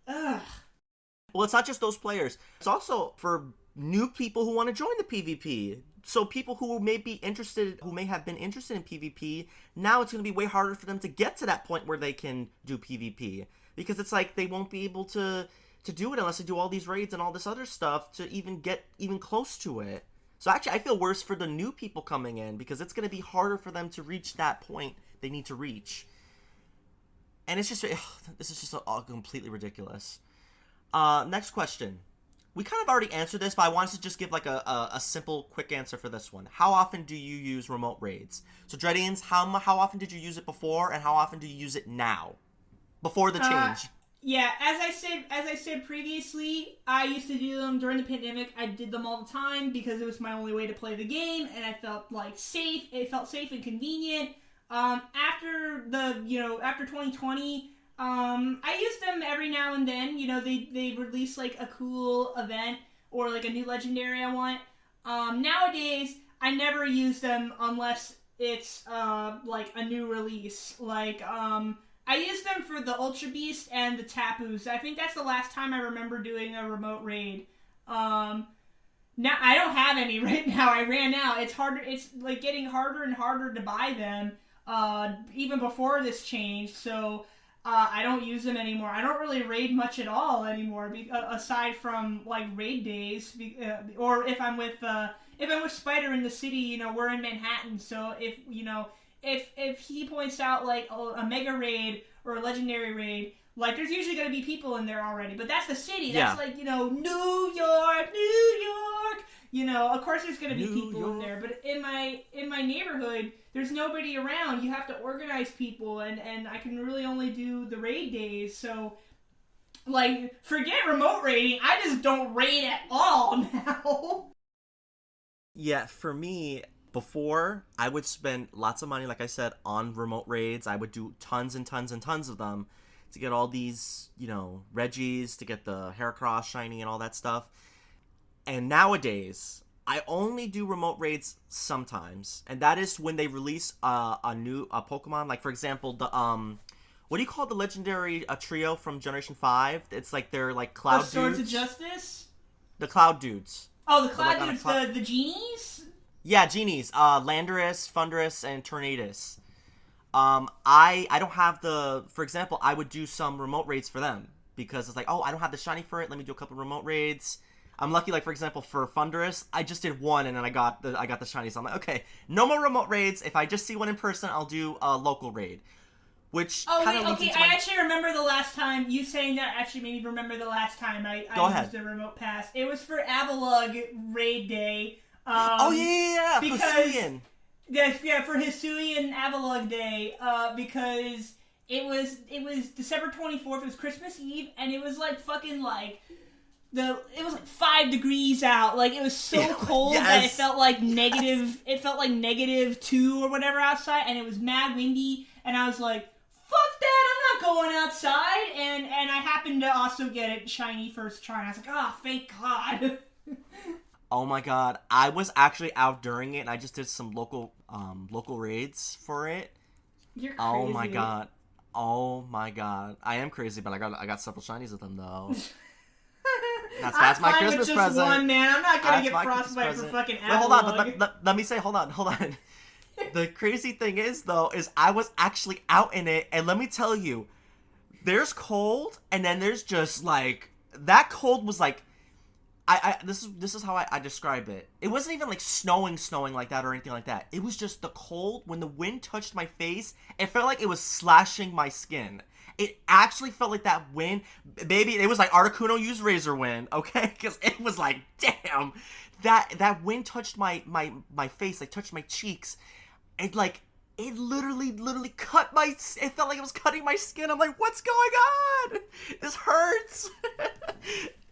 Well, it's not just those players. It's also for new people who want to join the PvP. So people who may have been interested in PvP, now it's going to be way harder for them to get to that point where they can do PvP, because it's like they won't be able to do it unless they do all these raids and all this other stuff to even get even close to it. So actually, I feel worse for the new people coming in, because it's going to be harder for them to reach that point they need to reach. And it's just, this is just all completely ridiculous. Next question. We kind of already answered this, but I wanted to just give like a simple, quick answer for this one. How often do you use remote raids? So Dreadians, how often did you use it before, and how often do you use it now? Before the change. Yeah, as I said previously, I used to do them during the pandemic. I did them all the time because it was my only way to play the game, and I felt like safe. It felt safe and convenient. After 2020, I use them every now and then. You know, they release like a cool event or like a new legendary I want. Nowadays, I never use them unless it's like a new release. Like I use them for the Ultra Beast and the Tapus. I think that's the last time I remember doing a remote raid. Now I don't have any right now. I ran out. It's harder. It's like getting harder and harder to buy them. Even before this change, so I don't use them anymore. I don't really raid much at all anymore, aside from like raid days, or if I'm with Spider in the city. You know, we're in Manhattan, so if he points out like a mega raid or a legendary raid, like there's usually going to be people in there already. But that's the city. That's like New York. You know, of course there's going to be people in there, but in my neighborhood, there's nobody around. You have to organize people, and I can really only do the raid days. So, like, forget remote raiding. I just don't raid at all now. Yeah, for me, before, I would spend lots of money, like I said, on remote raids. I would do tons and tons and tons of them to get all these, Reggies, to get the Heracross shiny and all that stuff. And nowadays, I only do remote raids sometimes, and that is when they release a new Pokemon. Like, for example, the what do you call the legendary trio from Generation 5? It's like they're like Cloud dudes. Swords of Justice? The Cloud dudes. Oh, the Cloud dudes, the genies? Yeah, genies. Landorus, Fundurus, and Tornadus. I don't have for example, I would do some remote raids for them, because it's like, oh, I don't have the shiny for it, let me do a couple remote raids. I'm lucky, like, for example, for Fundurus, I just did one, and then I got the shiny, so I'm like, okay, no more remote raids. If I just see one in person, I'll do a local raid. Which I actually remember the last time, you saying that actually made me remember the last time I used a remote pass. It was for Avalugg raid day. Because Hisuian. Yeah, for Hisuian Avalugg day, because it was December 24th, it was Christmas Eve, and it was like fucking like, it was like 5 degrees out. Like, it was so cold that it felt like -2 or whatever outside, and it was mad windy, and I was like, fuck that, I'm not going outside, and I happened to also get it shiny first try, and I was like, oh, thank God. Oh my god, I was actually out during it, and I just did some local raids for it. You're crazy. Oh my god. I am crazy, but I got several shinies with them, though. That's my Christmas present. Just one, man. I'm not gonna get frostbite for fucking Avalugg. Hold on, but let me say, hold on. The crazy thing is, though, is I was actually out in it, and let me tell you, there's cold, and then there's just like, that cold was like, this is how I describe it. It wasn't even like snowing like that or anything like that. It was just the cold. When the wind touched my face, it felt like it was slashing my skin. It actually felt like that wind, baby. It was like Articuno used Razor Wind, okay? Because it was like, damn, that wind touched my face, like touched my cheeks. It literally cut my. It felt like it was cutting my skin. I'm like, what's going on? This hurts.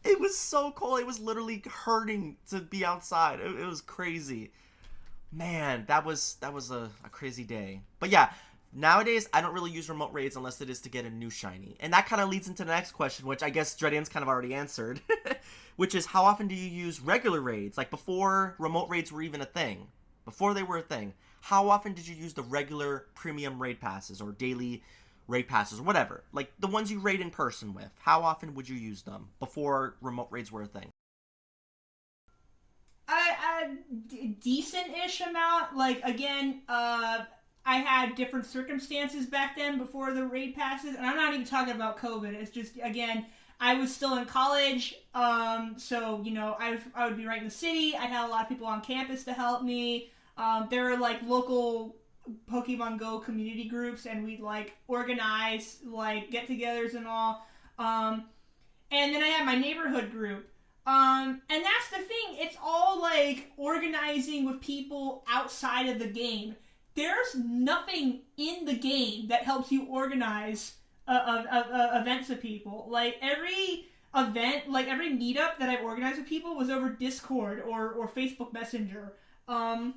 It was so cold. It was literally hurting to be outside. It was crazy. Man, that was a crazy day. But yeah. Nowadays, I don't really use remote raids unless it is to get a new shiny. And that kind of leads into the next question, which I guess Dreadian's kind of already answered, which is, how often do you use regular raids? Like, before remote raids were even a thing, before they were a thing, how often did you use the regular premium raid passes or daily raid passes or whatever? Like, the ones you raid in person with. How often would you use them before remote raids were a thing? decent-ish amount. Like, again, I had different circumstances back then before the raid passes, and I'm not even talking about COVID. It's just, again, I was still in college, so, you know, I would be right in the city. I had a lot of people on campus to help me. There were, like, local Pokemon GO community groups, and we'd, like, organize, like, get-togethers and all. And then I had my neighborhood group. And that's the thing. It's all, like, organizing with people outside of the game. There's nothing in the game that helps you organize events with people. Like, every event, like, every meetup that I've organized with people was over Discord or Facebook Messenger. And,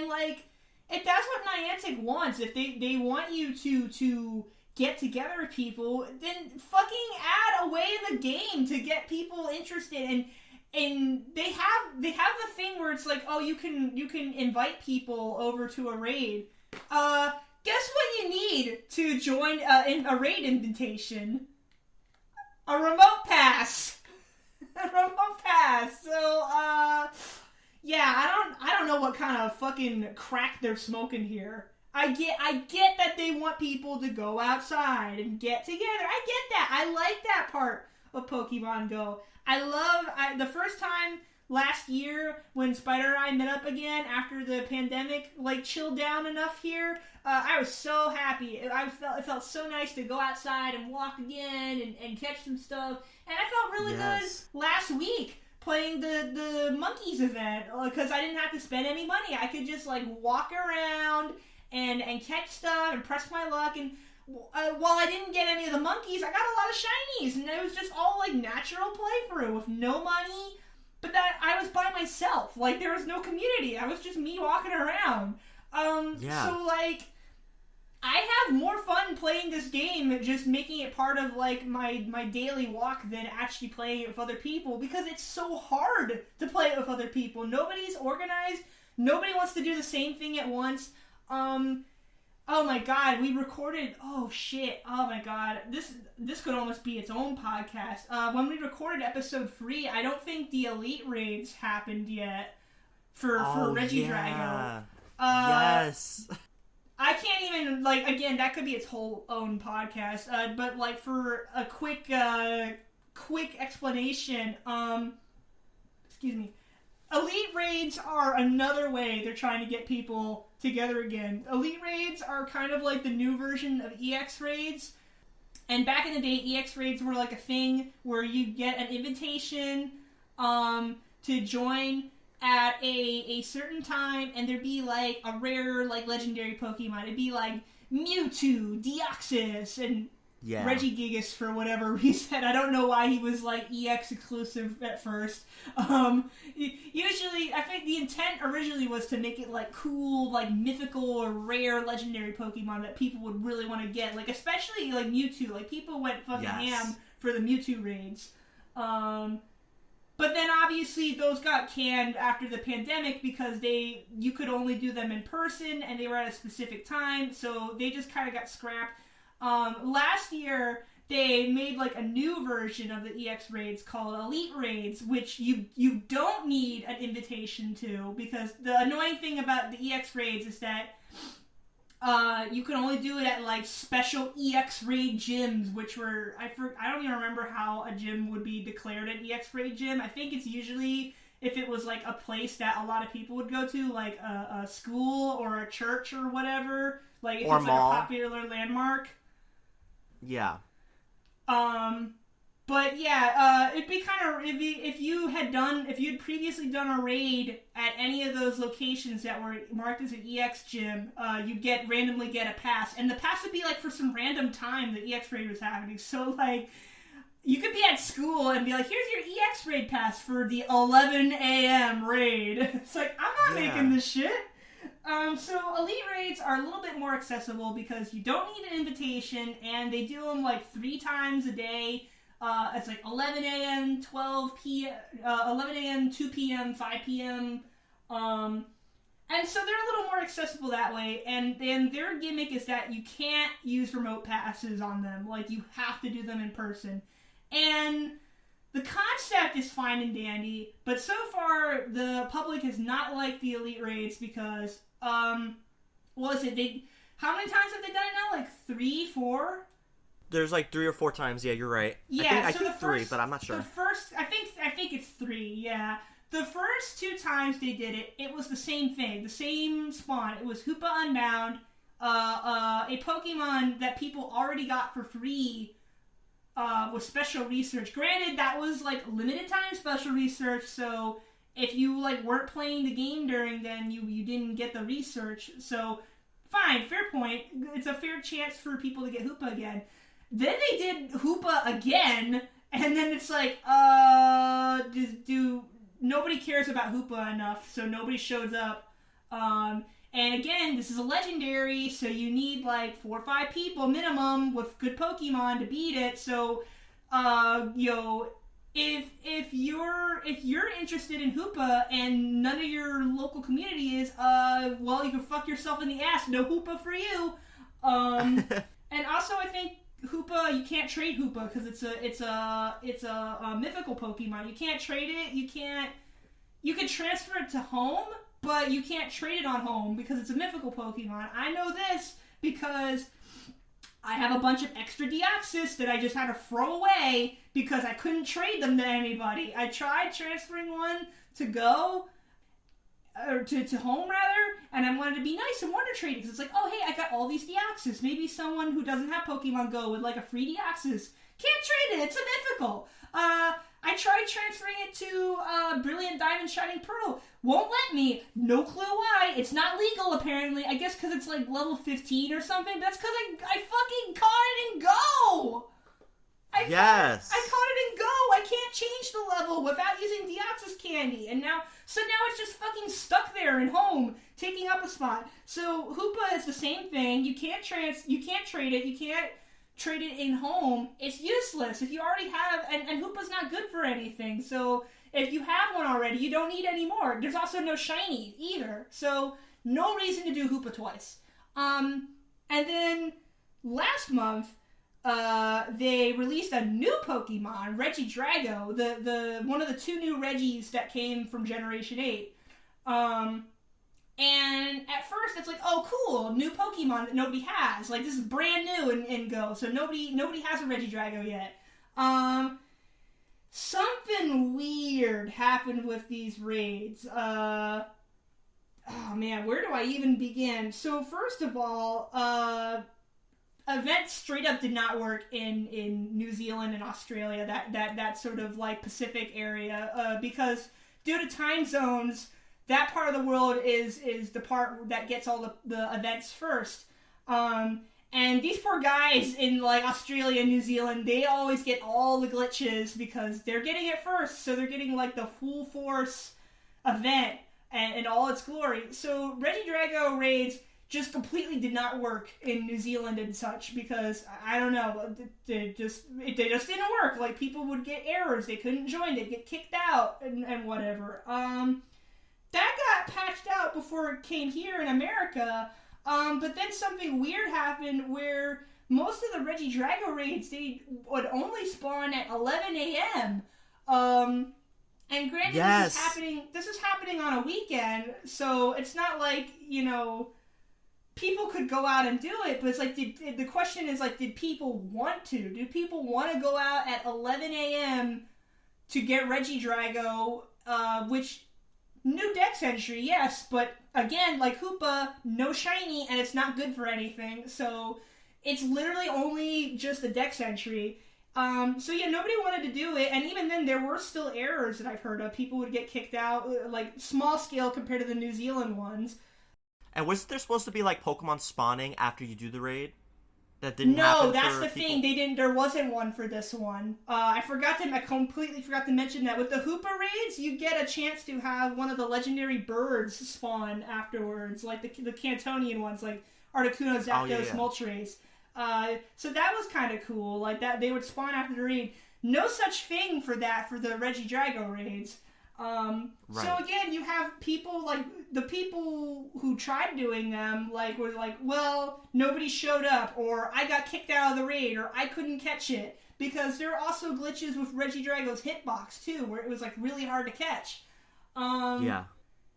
like, if that's what Niantic wants, if they want you to get together with people, then fucking add a way in the game to get people interested. And they have the thing where it's like, oh, you can invite people over to a raid. Guess what you need to join a raid invitation? A remote pass. A remote pass. So yeah, I don't know what kind of fucking crack they're smoking here. I get that they want people to go outside and get together. I get that. I like that part of Pokemon Go. The first time last year when Spider and I met up again after the pandemic, like, chilled down enough here, I was so happy. It felt so nice to go outside and walk again and catch some stuff. And I felt really good last week playing the Monkeys event, because I didn't have to spend any money. I could just, like, walk around and catch stuff and press my luck, and while I didn't get any of the monkeys, I got a lot of shinies, and it was just all, like, natural playthrough with no money, but that I was by myself. Like, there was no community. I was just me walking around. So, like, I have more fun playing this game, just making it part of, like, my daily walk than actually playing it with other people, because it's so hard to play it with other people. Nobody's organized. Nobody wants to do the same thing at once. Oh my god, we recorded, oh shit, oh my god, this could almost be its own podcast. When we recorded episode 3, I don't think the Elite Raids happened yet for Regidrago. Yes. I can't even, like, again, that could be its whole own podcast, but, like, for a quick explanation, excuse me, Elite Raids are another way they're trying to get people together again. Elite Raids are kind of like the new version of EX Raids. And back in the day, EX Raids were like a thing where you get an invitation to join at a certain time, and there'd be like a rare, like, legendary Pokemon. It'd be like Mewtwo, Deoxys, and Regigigas for whatever reason. I don't know why he was, like, EX exclusive at first. Usually, I think the intent originally was to make it, like, cool, like, mythical or rare legendary Pokemon that people would really want to get. Like, especially, like, Mewtwo. Like, people went fucking ham for the Mewtwo raids. But then, obviously, those got canned after the pandemic because you could only do them in person, and they were at a specific time, so they just kind of got scrapped. Last year, they made, like, a new version of the EX raids called Elite Raids, which you don't need an invitation to, because the annoying thing about the EX raids is that you can only do it at, like, special EX raid gyms, which were, I don't even remember how a gym would be declared an EX raid gym. I think it's usually if it was, like, a place that a lot of people would go to, like a school or a church or whatever, like, if it's, like, a popular landmark. Yeah. But yeah, it'd be if you'd previously done a raid at any of those locations that were marked as an EX gym, you'd randomly get a pass, and the pass would be, like, for some random time the EX raid was happening. So, like, you could be at school and be like, here's your EX raid pass for the 11 a.m. raid. It's like, I'm not making this shit. So Elite Raids are a little bit more accessible because you don't need an invitation, and they do them, like, 3 times a day. It's like 11 a.m., 12 p.m., 11 a.m., 2 p.m., 5 p.m. And so they're a little more accessible that way, and then their gimmick is that you can't use remote passes on them. Like, you have to do them in person. And the concept is fine and dandy, but so far the public has not liked the Elite Raids because, how many times have they done it now? Like 3, 4? There's like 3 or 4 times. Yeah, you're right. Yeah, I think 3, but I'm not sure. I think it's 3. Yeah, the first 2 times they did it, it was the same thing, the same spawn. It was Hoopa Unbound, a Pokemon that people already got for free. With special research. Granted, that was like limited time special research, so if you like weren't playing the game during then, you didn't get the research. So fine, fair point. It's a fair chance for people to get Hoopa again. Then they did Hoopa again, and then it's like, nobody cares about Hoopa enough, so nobody shows up. And again, this is a legendary, so you need like 4 or 5 people minimum with good Pokemon to beat it. So, if you're interested in Hoopa and none of your local community is, well, you can fuck yourself in the ass. No Hoopa for you. And also, I think Hoopa, you can't trade Hoopa because it's a mythical Pokemon. You can't trade it. You can transfer it to home, but you can't trade it on home because it's a mythical Pokemon. I know this because I have a bunch of extra Deoxys that I just had to throw away because I couldn't trade them to anybody. I tried transferring one to Go, or to home rather, and I wanted to be nice and wanted to trade it because it's like, oh hey, I got all these Deoxys. Maybe someone who doesn't have Pokemon Go would like a free Deoxys. Can't trade it, it's a mythical. I tried transferring it to Brilliant Diamond Shining Pearl. Won't let me. No clue why. It's not legal, apparently. I guess because it's like level 15 or something. That's because I fucking caught it in Go! I caught it in Go! I can't change the level without using Deoxys Candy. And now it's just fucking stuck there in home, taking up a spot. So Hoopa is the same thing. You can't trade it. You can't trade it in home. It's useless. If you already have, and Hoopa's not good for anything, so if you have one already, you don't need any more. There's also no shiny either, so no reason to do Hoopa twice. And then last month, they released a new Pokemon, Regidrago, the one of the 2 new Regis that came from Generation 8. And at first it's like, oh cool, new Pokemon that nobody has. Like, this is brand new in Go, so nobody has a Regidrago yet. Something weird happened with these raids. Oh man, where do I even begin? So first of all, events straight up did not work in New Zealand and Australia, that sort of like Pacific area, because due to time zones, that part of the world is the part that gets all the events first. And these poor guys in like Australia and New Zealand, they always get all the glitches because they're getting it first, so they're getting like the full force event and all its glory. So Regidrago raids just completely did not work in New Zealand and such because, I don't know, they just didn't work. Like, people would get errors, they couldn't join, they'd get kicked out and whatever. That got patched out before it came here in America, but then something weird happened where most of the Regidrago raids, they would only spawn at 11 a.m. And granted, yes, this is happening on a weekend, so it's not like, people could go out and do it, but it's like, the question is like, did people want to? Do people want to go out at 11 a.m. to get Regidrago, which... New dex entry, yes, but again, like Hoopa, no shiny, and it's not good for anything, so it's literally only just a dex entry. So yeah, nobody wanted to do it, and even then, there were still errors that I've heard of. People would get kicked out, like, small scale compared to the New Zealand ones. And wasn't there supposed to be, like, Pokemon spawning after you do the raid? That didn't happen. No, that's the thing. There wasn't one for this one. I completely forgot to mention that with the Hoopa raids, you get a chance to have one of the legendary birds spawn afterwards, like the Cantonian ones, like Articuno, Zapdos, Moltres. So that was kind of cool. Like that, they would spawn after the raid. No such thing for the Regidrago raids. Right. So again, you have people like the people who tried doing them, like were like, well, nobody showed up, or I got kicked out of the raid, or I couldn't catch it, because there are also glitches with Regidrago's hitbox too, where it was like really hard to catch. Yeah.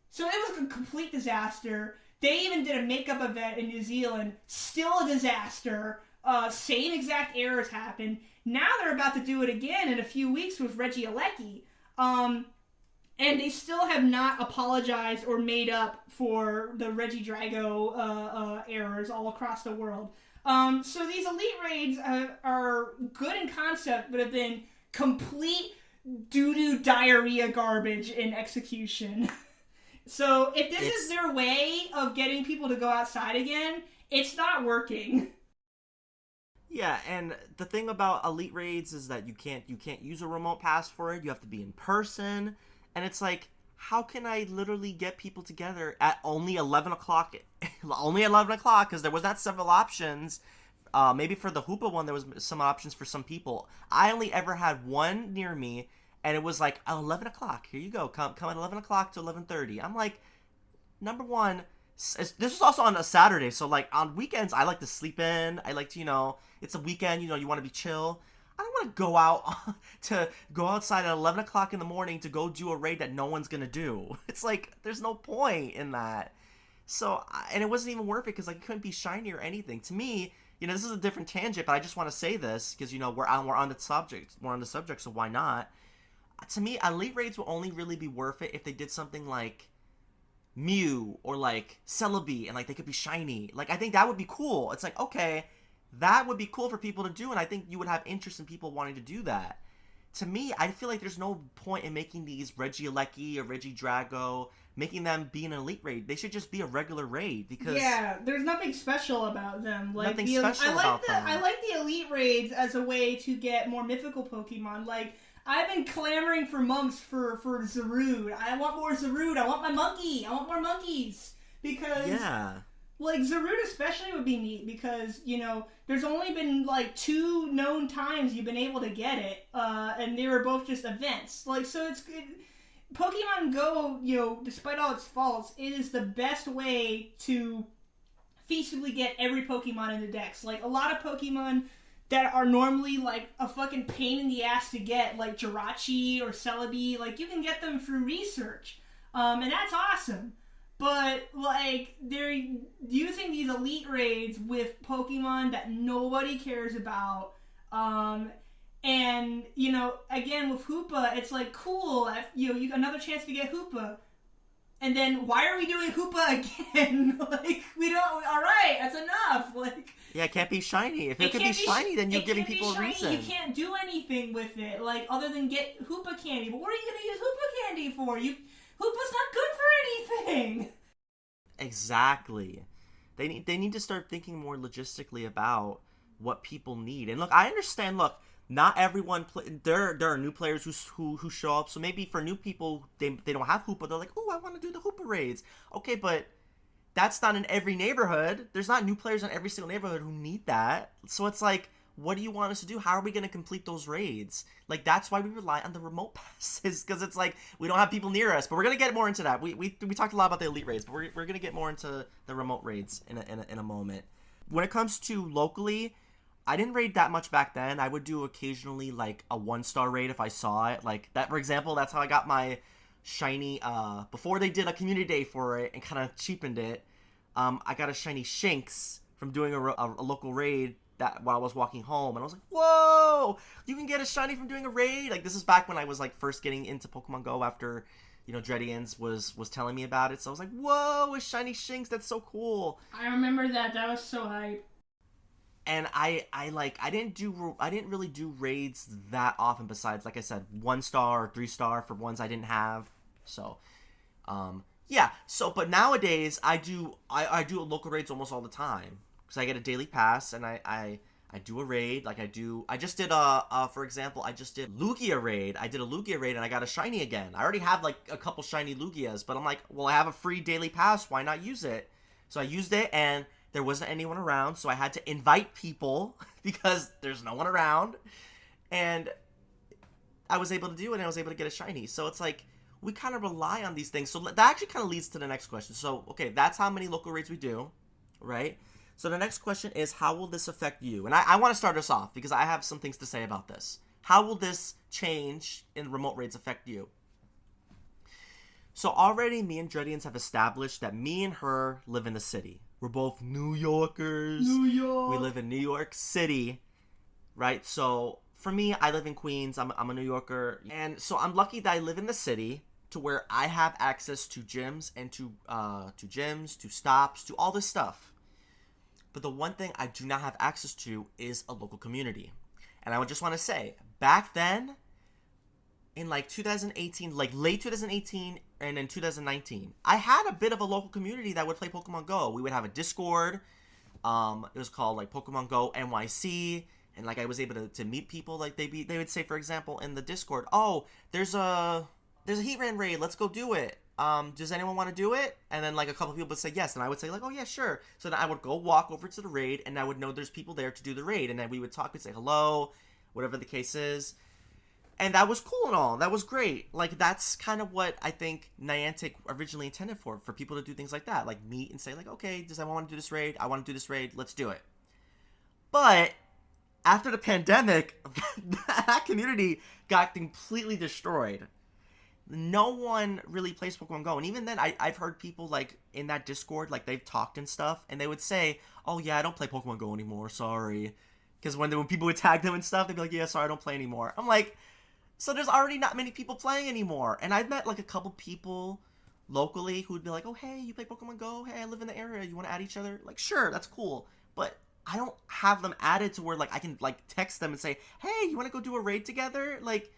So it was a complete disaster. They even did a makeup event in New Zealand, still a disaster. Same exact errors happened. Now they're about to do it again in a few weeks with Regieleki. And they still have not apologized or made up for the Regidrago errors all across the world. So these elite raids are good in concept, but have been complete doo-doo diarrhea garbage in execution. So if this is their way of getting people to go outside again, it's not working. Yeah, and the thing about elite raids is that you can't use a remote pass for it. You have to be in person. And it's like, how can I literally get people together at only 11 o'clock? Only 11 o'clock, because there was not several options. Maybe for the Hoopa one, there was some options for some people. I only ever had one near me, and it was like, 11 o'clock. Here you go. Come at 11 o'clock to 11:30. I'm like, number one, this was also on a Saturday. So, like, on weekends, I like to sleep in. I like to, it's a weekend, you want to be chill. I don't want to go outside at 11 o'clock in the morning to go do a raid that no one's going to do. It's like, there's no point in that. So, and it wasn't even worth it because, like, it couldn't be shiny or anything. To me, this is a different tangent, but I just want to say this because, we're on the subject. We're on the subject, so why not? To me, elite raids will only really be worth it if they did something like Mew or, like, Celebi and, like, they could be shiny. Like, I think that would be cool. It's like, okay, that would be cool for people to do, and I think you would have interest in people wanting to do that. To me, I feel like there's no point in making these Regieleki or Regidrago, making them be an elite raid. They should just be a regular raid, because... Yeah, there's nothing special about them. Like, nothing special about them. I like the elite raids as a way to get more mythical Pokemon. Like, I've been clamoring for months for Zarude. I want more Zarude. I want my monkey. I want more monkeys. Because... Yeah. Like, Zarude especially would be neat because, there's only been, like, 2 known times you've been able to get it, and they were both just events. Like, so Pokemon GO, despite all its faults, it is the best way to feasibly get every Pokemon in the decks. Like, a lot of Pokemon that are normally, like, a fucking pain in the ass to get, like Jirachi or Celebi, like, you can get them through research, and that's awesome. But, like, they're using these elite raids with Pokemon that nobody cares about. And, again, with Hoopa, it's like, cool, you another chance to get Hoopa. And then, why are we doing Hoopa again? Like, we don't, alright, that's enough. Like, yeah, it can't be shiny. If it could be shiny, then you're giving people a reason. You can't do anything with it, like, other than get Hoopa candy. But what are you going to use Hoopa candy for? Hoopa's not good for anything. Exactly. They need to start thinking more logistically about what people need. And look, I understand. Look, not everyone there are new players who show up. So maybe for new people, they don't have Hoopa. They're like, oh, I want to do the Hoopa raids. Okay, but that's not in every neighborhood. There's not new players in every single neighborhood who need that. So it's like, what do you want us to do? How are we going to complete those raids? Like, that's why we rely on the remote passes, because it's like, we don't have people near us. But we're going to get more into that. We talked a lot about the elite raids, but we're going to get more into the remote raids in a moment. When it comes to locally, I didn't raid that much back then. I would do occasionally, like, a 1-star raid if I saw it. Like, that, for example, that's how I got my shiny, before they did a community day for it and kind of cheapened it, I got a shiny Shinx from doing a local raid that while I was walking home, and I was like, whoa, you can get a shiny from doing a raid. Like, this is back when I was, like, first getting into Pokemon GO after, Dredians was telling me about it. So I was like, whoa, a shiny Shinx, that's so cool. I remember that was so hype. And I didn't really do raids that often, besides, like I said, 1-star or 3-star for ones I didn't have. So yeah, so but nowadays I do local raids almost all the time, because I get a daily pass, and I do a raid. Like, I just did for example, I just did Lugia raid. I did a Lugia raid, and I got a shiny again. I already have, like, a couple shiny Lugias, but I'm like, well, I have a free daily pass, why not use it? So I used it, and there wasn't anyone around, so I had to invite people, because there's no one around, and I was able to do it, and I was able to get a shiny. So it's like, we kind of rely on these things. So that actually kind of leads to the next question. So, okay, that's how many local raids we do, right? So the next question is, how will this affect you? And I want to start us off because I have some things to say about this. How will this change in remote raids affect you? So already me and Dredians have established that me and her live in the city. We're both New Yorkers. New York. We live in New York City, right? So for me, I live in Queens. I'm a New Yorker. And so I'm lucky that I live in the city to where I have access to gyms and to gyms, to stops, to all this stuff. But the one thing I do not have access to is a local community. And I would just want to say, back then, in like 2018, like late 2018 and in 2019, I had a bit of a local community that would play Pokemon GO. We would have a Discord. It was called like Pokemon GO NYC. And like I was able to meet people. Like they would say, for example, in the Discord, oh, there's a Heatran raid. Let's go do it. Does anyone want to do it? And then like a couple people would say yes, and I would say like, oh yeah, sure. So then I would go walk over to the raid, and I would know there's people there to do the raid, and then we would talk, we'd say hello, whatever the case is. And that was cool and all. That was great. Like, that's kind of what I think Niantic originally intended for people to do things like that. Like, meet and say, like, okay, does anyone want to do this raid? I want to do this raid. Let's do it. But after the pandemic, that community got completely destroyed. No one really plays Pokemon GO. And even then, I've heard people, like, in that Discord, like, they've talked and stuff, and they would say, oh, yeah, I don't play Pokemon GO anymore. Sorry. Because when people would tag them and stuff, they'd be like, yeah, sorry, I don't play anymore. I'm like... So there's already not many people playing anymore. And I've met like a couple people locally who would be like, oh, hey, you play Pokemon GO? Hey, I live in the area. You want to add each other? Like, sure, that's cool. But I don't have them added to where like I can like text them and say, hey, you want to go do a raid together? Like,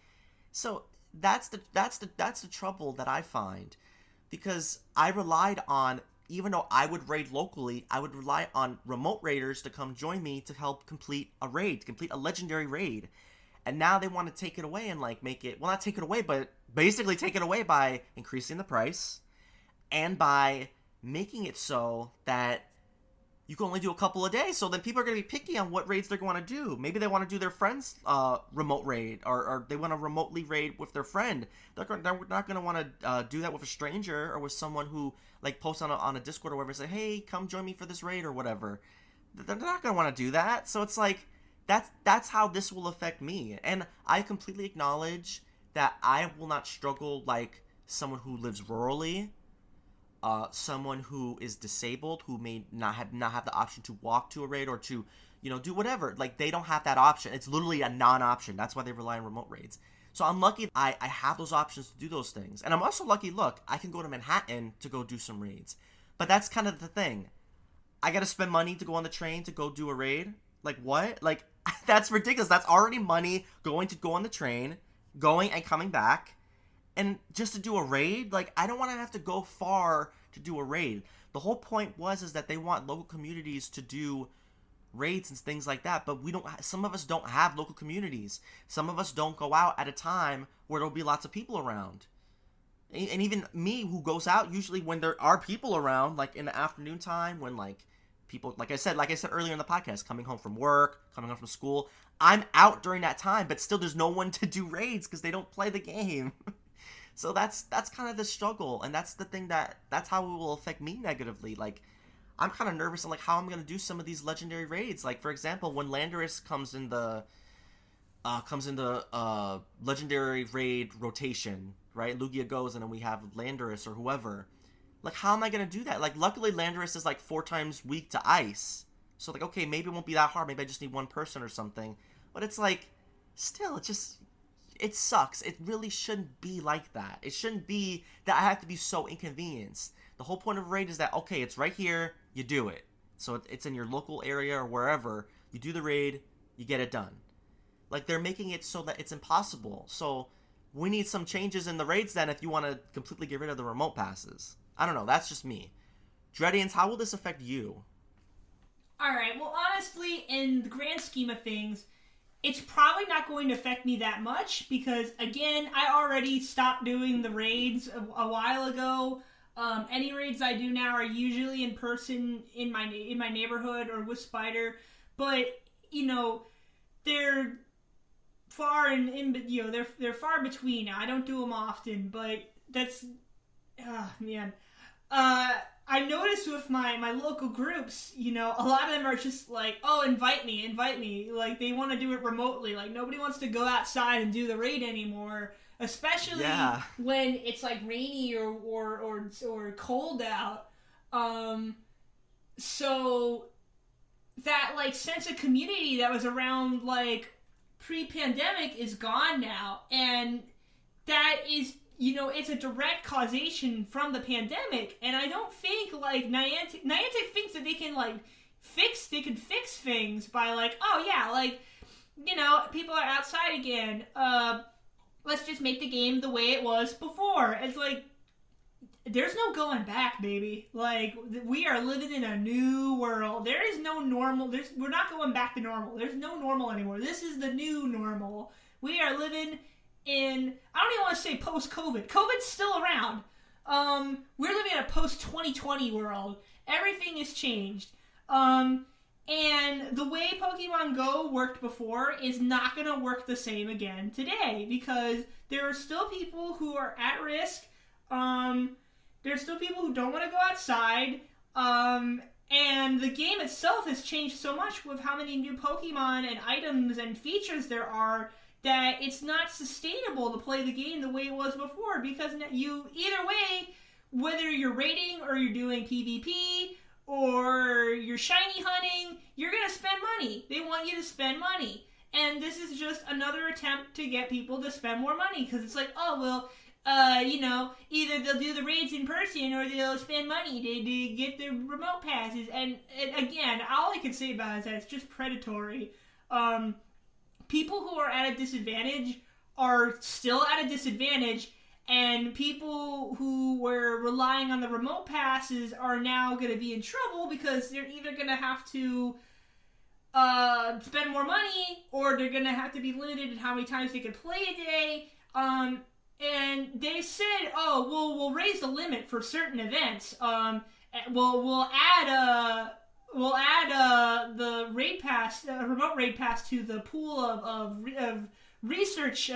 so that's the trouble that I find. Because I relied on, even though I would raid locally, I would rely on remote raiders to come join me to help complete a raid, to complete a legendary raid. And now they want to take it away and, like, make it... Well, not take it away, but basically take it away by increasing the price and by making it so that you can only do a couple a day. So then people are going to be picky on what raids they're going to do. Maybe they want to do their friend's remote raid, or they want to remotely raid with their friend. They're not going to want to do that with a stranger or with someone who, like, posts on a Discord or whatever and say, hey, come join me for this raid or whatever. They're not going to want to do that. So it's like... That's how this will affect me. And I completely acknowledge that I will not struggle like someone who lives rurally, someone who is disabled, who may not have the option to walk to a raid or to, do whatever. Like, they don't have that option. It's literally a non-option. That's why they rely on remote raids. So I'm lucky I have those options to do those things. And I'm also lucky, look, I can go to Manhattan to go do some raids. But that's kind of the thing. I gotta spend money to go on the train to go do a raid? Like, what? Like, that's ridiculous. That's already money going to go on the train, going and coming back, and just to do a raid? Like, I don't want to have to go far to do a raid. The whole point is that they want local communities to do raids and things like that, but some of us don't have local communities. Some of us don't go out at a time where there'll be lots of people around. And even me, who goes out usually when there are people around, like in the afternoon time, when like people, like I said earlier in the podcast, coming home from work, coming home from school, I'm out during that time, but still there's no one to do raids because they don't play the game. So that's kind of the struggle, and that's the thing that's how it will affect me negatively. Like, I'm kind of nervous on like how I'm gonna do some of these legendary raids. Like, for example, when Landorus comes in the legendary raid rotation, right? Lugia goes, and then we have Landorus or whoever. Like, how am I gonna do that? Like, luckily Landorus is like 4 times weak to ice, so like, okay, maybe it won't be that hard. Maybe I just need one person or something. But it's like, still, it sucks. It really shouldn't be like that. It shouldn't be that I have to be so inconvenienced. The whole point of a raid is that, okay, it's right here, you do it. So it's in your local area or wherever. You do the raid, you get it done. Like, they're making it so that it's impossible. So we need some changes in the raids then if you want to completely get rid of the remote passes. I don't know, that's just me. Dredians, how will this affect you? Alright, well, honestly, in the grand scheme of things, it's probably not going to affect me that much because, again, I already stopped doing the raids a while ago. Any raids I do now are usually in person in my neighborhood or with Spider, but they're far they're far between. I don't do them often, but that's man. I noticed with my local groups, you know, a lot of them are just like, oh, invite me. Like, they want to do it remotely. Like, nobody wants to go outside and do the raid anymore, especially when it's like rainy or cold out. So that like sense of community that was around like pre-pandemic is gone now, and that is, you know, it's a direct causation from the pandemic. And I don't think like Niantic thinks that they can fix things by like, oh yeah, like, you know, people are outside again, let's just make the game the way it was before. It's like, there's no going back, baby. Like, we are living in a new world. There is no normal. We're not going back to normal. There's no normal anymore. This is the new normal. We are living in, I don't even want to say post-COVID. COVID's still around. We're living in a post-2020 world. Everything has changed. And the way Pokemon GO worked before is not going to work the same again today, because there are still people who are at risk. There's still people who don't want to go outside, and the game itself has changed so much with how many new Pokemon and items and features there are that it's not sustainable to play the game the way it was before, because you, either way, whether you're raiding or you're doing PvP or you're shiny hunting, you're going to spend money. They want you to spend money. And this is just another attempt to get people to spend more money, because it's like, oh, well, you know, either they'll do the raids in person or they'll spend money to get the remote passes. And again, all I can say about it is that it's just predatory. People who are at a disadvantage are still at a disadvantage, and people who were relying on the remote passes are now going to be in trouble, because they're either going to have to spend more money, or they're going to have to be limited in how many times they can play a day. And they said, oh, we'll raise the limit for certain events. We'll add the raid pass, remote raid pass, to the pool of research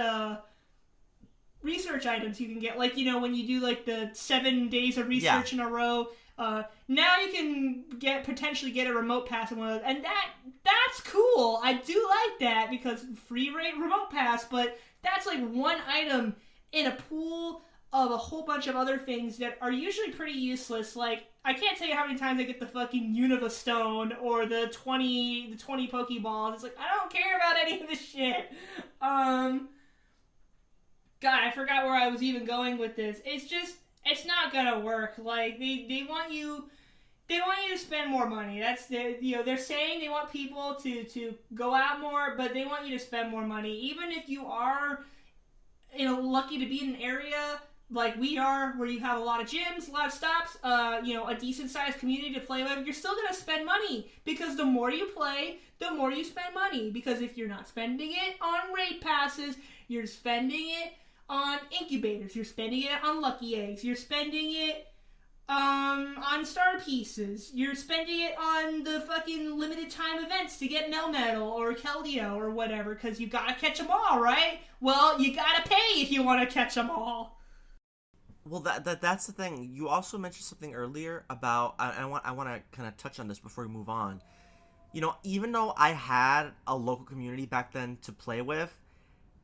items you can get. Like, you know, when you do like the 7 days of research in a row, now you can potentially get a remote pass in one of those, and that's cool. I do like that, because free remote pass, but that's like one item in a pool of a whole bunch of other things that are usually pretty useless. Like, I can't tell you how many times I get the fucking Unova Stone or the 20 Pokeballs. It's like, I don't care about any of this shit. God, I forgot where I was even going with this. It's not gonna work. Like, they want you to spend more money. That's they're saying they want people to go out more, but they want you to spend more money. Even if you are, you know, lucky to be in an area like we are, where you have a lot of gyms, a lot of stops, you know, a decent sized community to play with, you're still gonna spend money, because the more you play, the more you spend money. Because if you're not spending it on raid passes, you're spending it on incubators, you're spending it on lucky eggs, you're spending it on star pieces, you're spending it on the fucking limited time events to get Melmetal or Keldeo or whatever, because you gotta catch them all, right? Well, you gotta pay if you want to catch them all. Well, that's the thing. You also mentioned something earlier about, I want to kind of touch on this before we move on. You know, even though I had a local community back then to play with,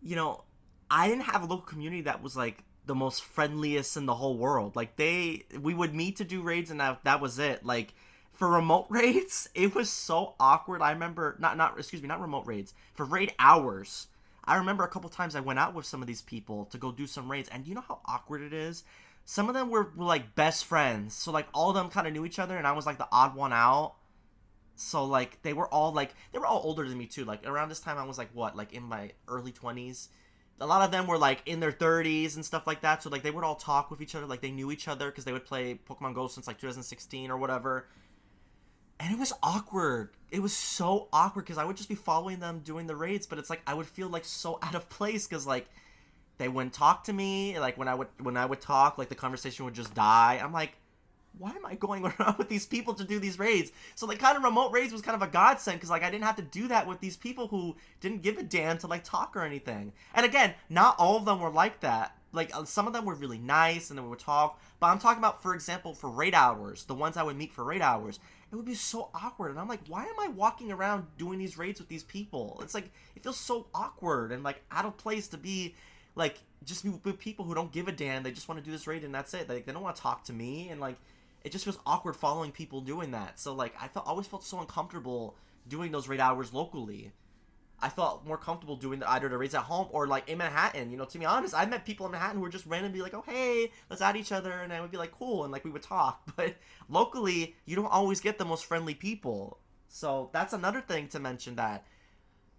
you know, I didn't have a local community that was like the most friendliest in the whole world. Like, we would meet to do raids, and that was it. Like, for remote raids, it was so awkward. I remember, not remote raids, for raid hours, I remember a couple times I went out with some of these people to go do some raids, and you know how awkward it is? Some of them were like best friends, so like all of them kind of knew each other, and I was like the odd one out. So like they were all older than me too. Like around this time I was like in my early 20s. A lot of them were like in their 30s and stuff like that, so like they would all talk with each other, like they knew each other because they would play Pokemon GO since like 2016 or whatever. And it was awkward. It was so awkward because I would just be following them doing the raids, but it's like I would feel like so out of place because like they wouldn't talk to me. Like when I would talk, like the conversation would just die. I'm like, why am I going around with these people to do these raids? So like kind of remote raids was kind of a godsend because like I didn't have to do that with these people who didn't give a damn to like talk or anything. And again, not all of them were like that. like some of them were really nice, and then we would talk. But I'm talking about, for example, for raid hours, the ones I would meet for raid hours, it would be so awkward. And I'm like, why am I walking around doing these raids with these people? It's like, it feels so awkward and like out of place to be like just with people who don't give a damn. They just want to do this raid and that's it. Like, they don't want to talk to me, and like it just feels awkward following people doing that. So like always felt so uncomfortable doing those raid hours locally. I felt more comfortable doing either the raids at home or like in Manhattan. You know, to be honest, I met people in Manhattan who were just randomly like, oh hey, let's add each other, and I would be like, cool, and like we would talk. But locally, you don't always get the most friendly people. So that's another thing to mention that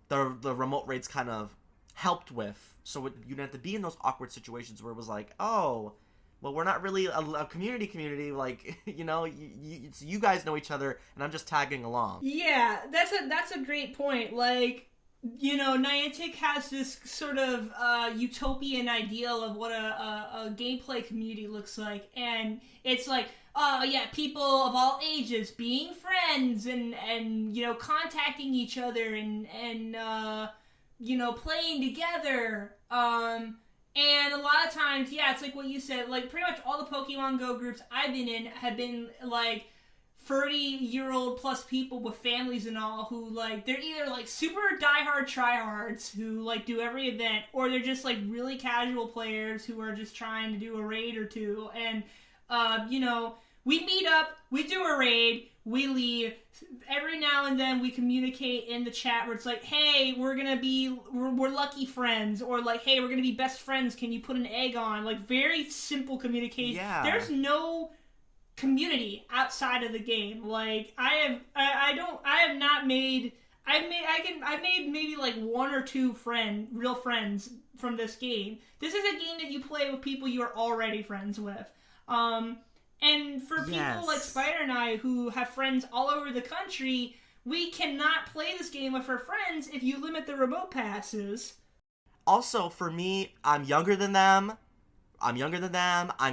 the remote raids kind of helped with. So you didn't have to be in those awkward situations where it was like, oh, well, we're not really a community, like, you know, you guys know each other, and I'm just tagging along. Yeah, that's a great point. Like, you know, Niantic has this sort of utopian ideal of what a gameplay community looks like, and it's like, yeah, people of all ages being friends and you know, contacting each other and you know, playing together. And a lot of times, yeah, it's like what you said, like pretty much all the Pokemon Go groups I've been in have been like 30-year-old plus people with families and all who like, they're either like super diehard tryhards who like do every event, or they're just like really casual players who are just trying to do a raid or two. And, you know, we meet up, we do a raid, we leave. Every now and then we communicate in the chat where it's like, hey, we're lucky friends, or like, hey, we're gonna be best friends, can you put an egg on? Like, very simple communication. Yeah. There's no community outside of the game. Like, I've made maybe like one or two real friends from this game. This is a game that you play with people you are already friends with. And for people like Spider and I who have friends all over the country, we cannot play this game with our friends if you limit the remote passes. Also, for me, I'm younger than them. I'm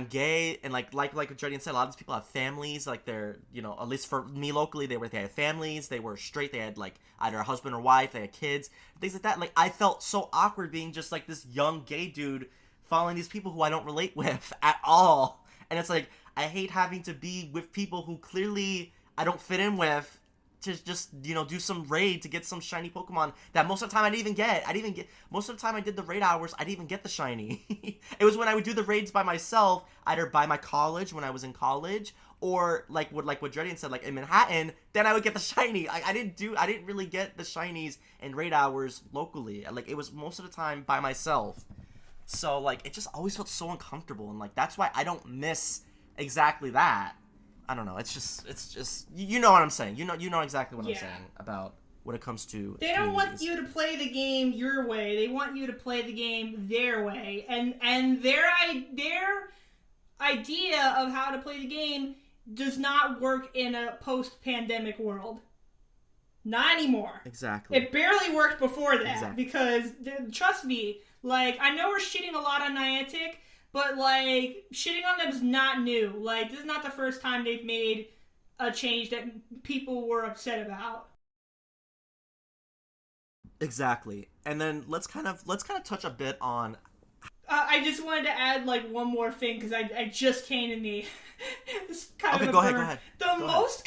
gay, and like Jodian said, a lot of these people have families. Like, they're, you know, at least for me locally, they had families. They were straight. They had like either a husband or wife. They had kids, things like that. Like, I felt so awkward being just like this young gay dude following these people who I don't relate with at all. And it's like, I hate having to be with people who clearly I don't fit in with to just, you know, do some raid to get some shiny Pokemon that most of the time I didn't even get. Most of the time I did the raid hours, I didn't even get the shiny. It was when I would do the raids by myself, either by my college, when I was in college, or like what Jodian said, like in Manhattan, then I would get the shiny. I didn't really get the shinies in raid hours locally. Like, it was most of the time by myself. So like, it just always felt so uncomfortable, and like that's why I don't miss exactly that. I don't know. It's just you know what I'm saying. You know exactly what I'm saying about when it comes to. They don't want you to play the game your way. They want you to play the game their way, and their idea of how to play the game does not work in a post-pandemic world. Not anymore. Exactly. It barely worked before that. Exactly. Because trust me, like, I know we're shitting a lot on Niantic, but, like, shitting on them is not new. Like, this is not the first time they've made a change that people were upset about. Exactly. And then let's kind of touch a bit on... I just wanted to add, like, one more thing, because I just came to me. It's kind of a go burn. ahead. The most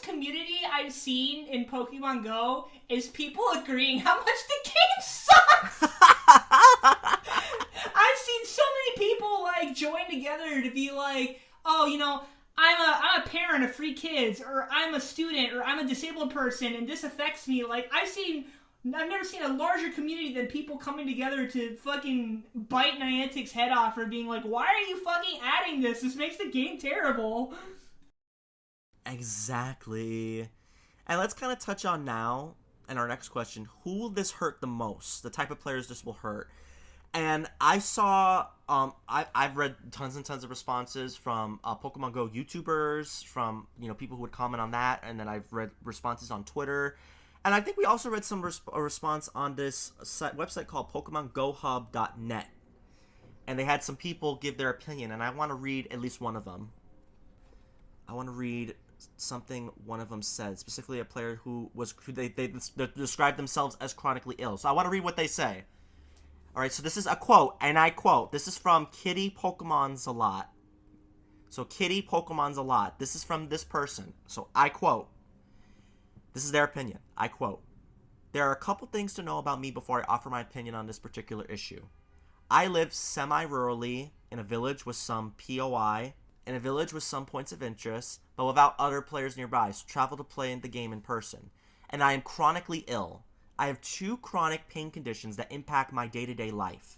community I've seen in Pokemon Go is people agreeing how much the game sucks! I've seen so many people, like, join together to be like, oh, you know, I'm a parent of 3 kids, or I'm a student, or I'm a disabled person, and this affects me. Like, I've never seen a larger community than people coming together to fucking bite Niantic's head off for being like, why are you fucking adding this? This makes the game terrible. Exactly. And let's kind of touch on now, and our next question, who will this hurt the most? The type of players this will hurt. And I saw, I've read tons and tons of responses from Pokemon Go YouTubers, from, you know, people who would comment on that, and then I've read responses on Twitter. And I think we also read some a response on this website called PokemonGoHub.net. And they had some people give their opinion, and I want to read at least one of them. I want to read something one of them said, specifically a player who they described themselves as chronically ill. So I want to read what they say. All right, so this is a quote, and I quote. This is from Kitty Pokemon's a lot. So Kitty Pokemon's a lot. This is from this person. So I quote. This is their opinion. I quote. There are a couple things to know about me before I offer my opinion on this particular issue. I live semi-rurally in a village with some POI, in a village with some points of interest, but without other players nearby, so travel to play the game in person. And I am chronically ill. I have 2 chronic pain conditions that impact my day-to-day life.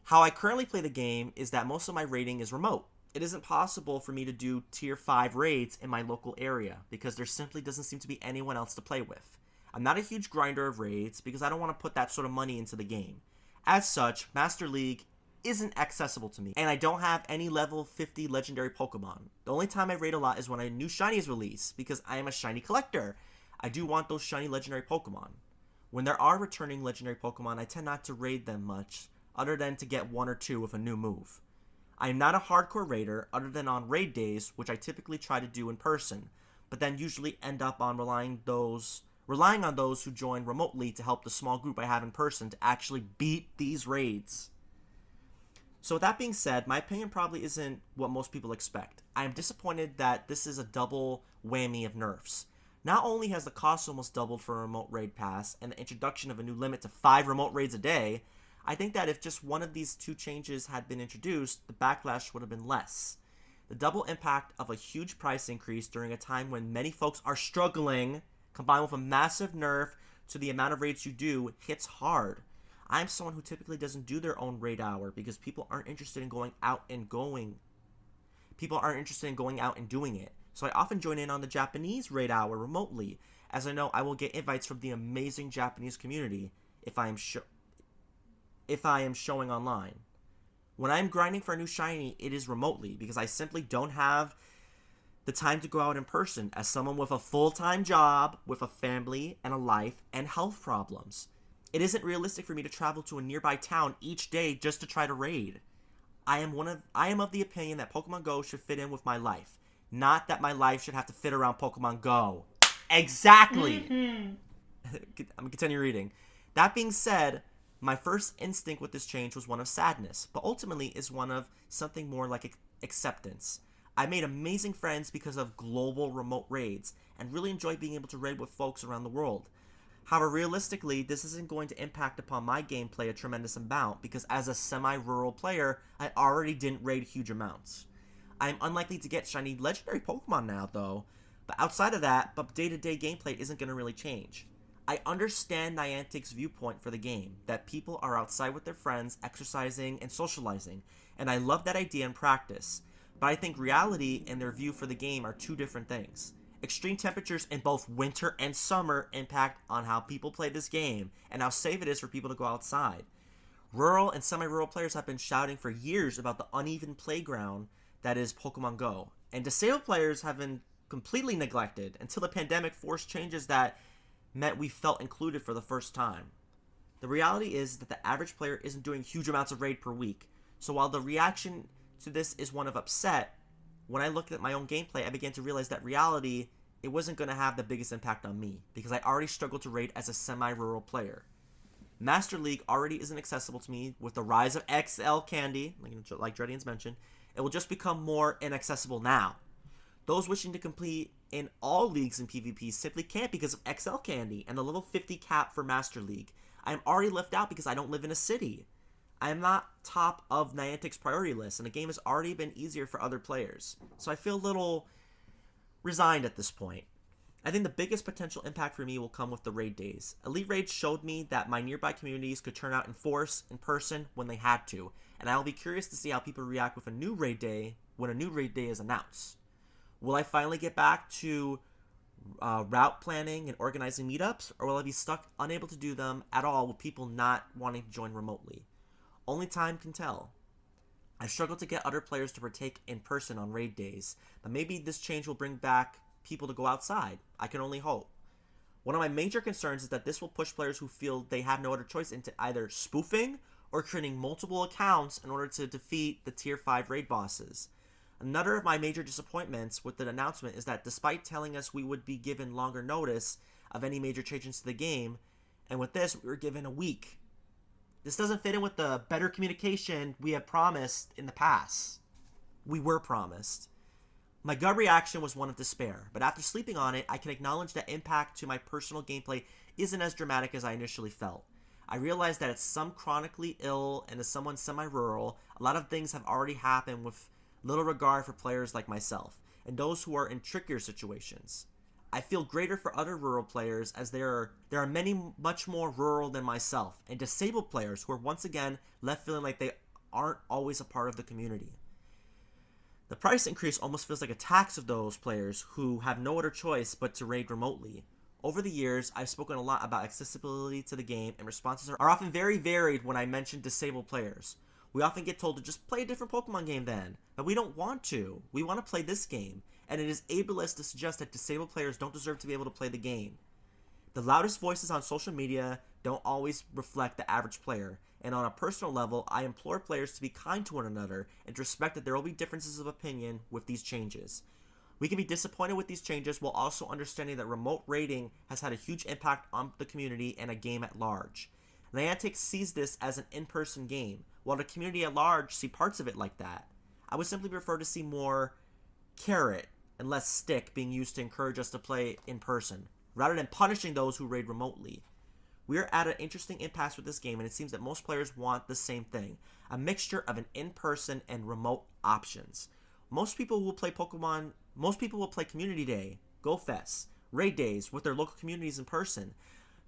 How I currently play the game is that most of my raiding is remote. It isn't possible for me to do tier 5 raids in my local area because there simply doesn't seem to be anyone else to play with. I'm not a huge grinder of raids because I don't want to put that sort of money into the game. As such, Master League isn't accessible to me, and I don't have any level 50 legendary Pokemon. The only time I raid a lot is when a new shiny is released because I am a shiny collector. I do want those shiny legendary Pokemon. When there are returning legendary Pokemon, I tend not to raid them much, other than to get 1 or 2 with a new move. I am not a hardcore raider other than on raid days, which I typically try to do in person, but then usually end up on relying on those who join remotely to help the small group I have in person to actually beat these raids. So with that being said, my opinion probably isn't what most people expect. I am disappointed that this is a double whammy of nerfs. Not only has the cost almost doubled for a remote raid pass and the introduction of a new limit to 5 remote raids a day, I think that if just one of these 2 changes had been introduced, the backlash would have been less. The double impact of a huge price increase during a time when many folks are struggling, combined with a massive nerf to the amount of raids you do, hits hard. I'm someone who typically doesn't do their own raid hour because people aren't interested in going out and doing it. So I often join in on the Japanese raid hour remotely, as I know I will get invites from the amazing Japanese community if I am showing online. When I'm grinding for a new shiny, it is remotely because I simply don't have the time to go out in person as someone with a full-time job, with a family and a life and health problems. It isn't realistic for me to travel to a nearby town each day just to try to raid. I am of the opinion that Pokemon GO should fit in with my life, not that my life should have to fit around Pokemon GO. Exactly. I'm gonna continue reading. That being said, my first instinct with this change was one of sadness, but ultimately is one of something more like acceptance. I made amazing friends because of global remote raids, and really enjoy being able to raid with folks around the world. However, realistically, this isn't going to impact upon my gameplay a tremendous amount, because as a semi-rural player, I already didn't raid huge amounts. I am unlikely to get shiny legendary Pokemon now, though, but outside of that, day-to-day gameplay isn't going to really change. I understand Niantic's viewpoint for the game, that people are outside with their friends, exercising and socializing, and I love that idea in practice. But I think reality and their view for the game are 2 different things. Extreme temperatures in both winter and summer impact on how people play this game, and how safe it is for people to go outside. Rural and semi-rural players have been shouting for years about the uneven playground that is Pokemon GO, and disabled players have been completely neglected until the pandemic forced changes that meant we felt included for the first time. The reality is that the average player isn't doing huge amounts of raid per week, so while the reaction to this is one of upset, when I looked at my own gameplay, I began to realize that reality, it wasn't going to have the biggest impact on me, because I already struggled to raid as a semi-rural player. Master League already isn't accessible to me with the rise of XL Candy, like Dredian's mentioned. It will just become more inaccessible now. Those wishing to compete in all leagues in PvP simply can't because of XL Candy and the level 50 cap for Master League. I am already left out because I don't live in a city. I am not top of Niantic's priority list, and the game has already been easier for other players. So I feel a little resigned at this point. I think the biggest potential impact for me will come with the raid days. Elite Raids showed me that my nearby communities could turn out in force, in person, when they had to, and I will be curious to see how people react with a new raid day when a new raid day is announced. Will I finally get back to route planning and organizing meetups, or will I be stuck unable to do them at all with people not wanting to join remotely? Only time can tell. I've struggled to get other players to partake in person on raid days, but maybe this change will bring back people to go outside. I can only hope. One of my major concerns is that this will push players who feel they have no other choice into either spoofing or creating multiple accounts in order to defeat the tier 5 raid bosses. Another of my major disappointments with the announcement is that despite telling us we would be given longer notice of any major changes to the game, and with this we were given a week. This doesn't fit in with the better communication we have promised in the past. We were promised. My gut reaction was one of despair, but after sleeping on it, I can acknowledge that impact to my personal gameplay isn't as dramatic as I initially felt. I realized that as some chronically ill and as someone semi-rural, a lot of things have already happened with little regard for players like myself, and those who are in trickier situations. I feel greater for other rural players as there are many much more rural than myself, and disabled players who are once again left feeling like they aren't always a part of the community. The price increase almost feels like a tax of those players who have no other choice but to raid remotely. Over the years, I've spoken a lot about accessibility to the game, and responses are often very varied when I mention disabled players. We often get told to just play a different Pokemon game then, but we don't want to. We want to play this game, and it is ableist to suggest that disabled players don't deserve to be able to play the game. The loudest voices on social media don't always reflect the average player, and on a personal level, I implore players to be kind to one another and to respect that there will be differences of opinion with these changes. We can be disappointed with these changes while also understanding that remote raiding has had a huge impact on the community and a game at large. Niantic sees this as an in-person game, while the community at large see parts of it like that. I would simply prefer to see more carrot and less stick being used to encourage us to play in person, rather than punishing those who raid remotely. We are at an interesting impasse with this game, and it seems that most players want the same thing, a mixture of an in-person and remote options. Most people will play Community Day, Go Fest, Raid Days with their local communities in person,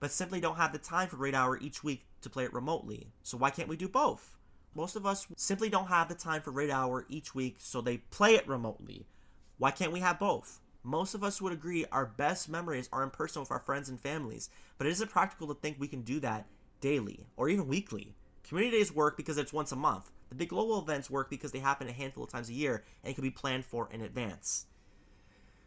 but simply don't have the time for Raid Hour each week to play it remotely. So why can't we do both? Most of us simply don't have the time for Raid Hour each week, so they play it remotely. Why can't we have both? Most of us would agree our best memories are in person with our friends and families, but it isn't practical to think we can do that daily or even weekly. Community days work because it's once a month. The big global events work because they happen a handful of times a year and can be planned for in advance.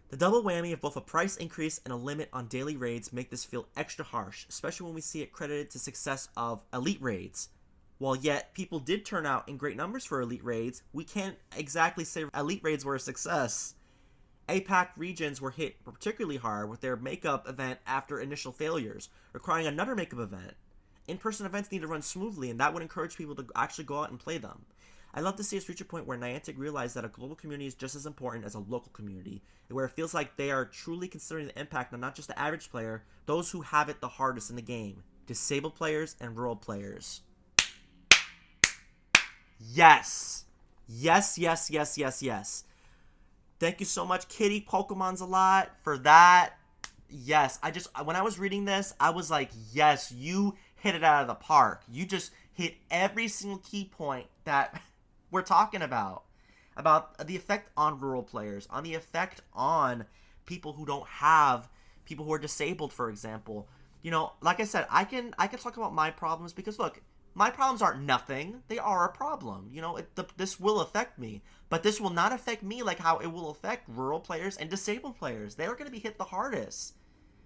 The double whammy of both a price increase and a limit on daily raids make this feel extra harsh, especially when we see it credited to success of elite raids. While yet people did turn out in great numbers for elite raids, we can't exactly say elite raids were a success. APAC regions were hit particularly hard with their makeup event after initial failures, requiring another makeup event. In-person events need to run smoothly, and that would encourage people to actually go out and play them. I'd love to see us reach a point where Niantic realizes that a global community is just as important as a local community, and where it feels like they are truly considering the impact on not just the average player, those who have it the hardest in the game, disabled players and rural players. Yes! Yes, yes, yes, yes, yes. Thank you so much, Kitty Pokemons a lot, for that. Yes, when I was reading this, I was like, yes, you hit it out of the park. You just hit every single key point that we're talking about the effect on rural players, on the effect on people who don't have, people who are disabled, for example. You know, like I said, I can talk about my problems because, look, my problems aren't nothing. They are a problem. You know, this will affect me. But this will not affect me like how it will affect rural players and disabled players. They are going to be hit the hardest.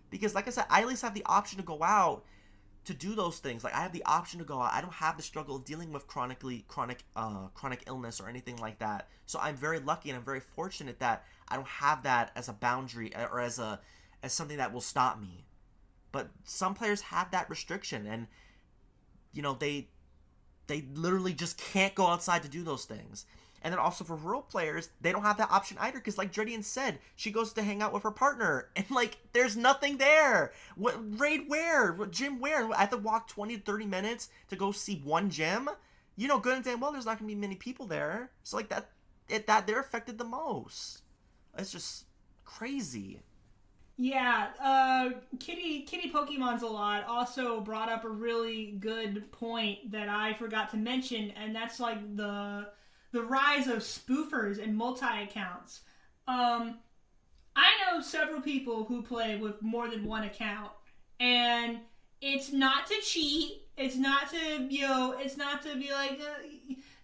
Because, like I said, I at least have the option to go out to do those things. Like, I have the option to go out. I don't have the struggle of dealing with chronic illness or anything like that. So I'm very lucky and I'm very fortunate that I don't have that as a boundary or as something that will stop me. But some players have that restriction, and you know, they literally just can't go outside to do those things. And then also for rural players, they don't have that option either, because like Dredian said, she goes to hang out with her partner, and like, there's nothing there. What raid where? What gym where? I have to walk 20 to 30 minutes to go see one gym? You know good and damn well there's not going to be many people there. So like that they're affected the most. It's just crazy. Yeah, Kitty Pokemon's a lot also brought up a really good point that I forgot to mention, and that's like the rise of spoofers and multi-accounts. I know several people who play with more than one account, and it's not to cheat, it's not to, it's not to be like,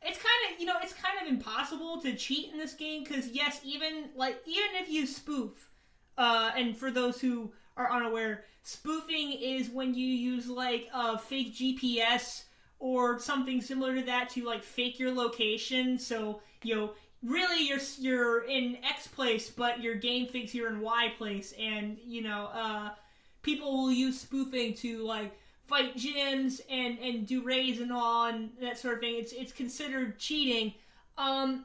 it's kind of impossible to cheat in this game, because yes, even if you spoof, and for those who are unaware, spoofing is when you use like a fake GPS or something similar to that to like fake your location. So really you're in X place, but your game thinks you're in Y place, and people will use spoofing to like fight gyms and do raids and all and that sort of thing, it's considered cheating. Other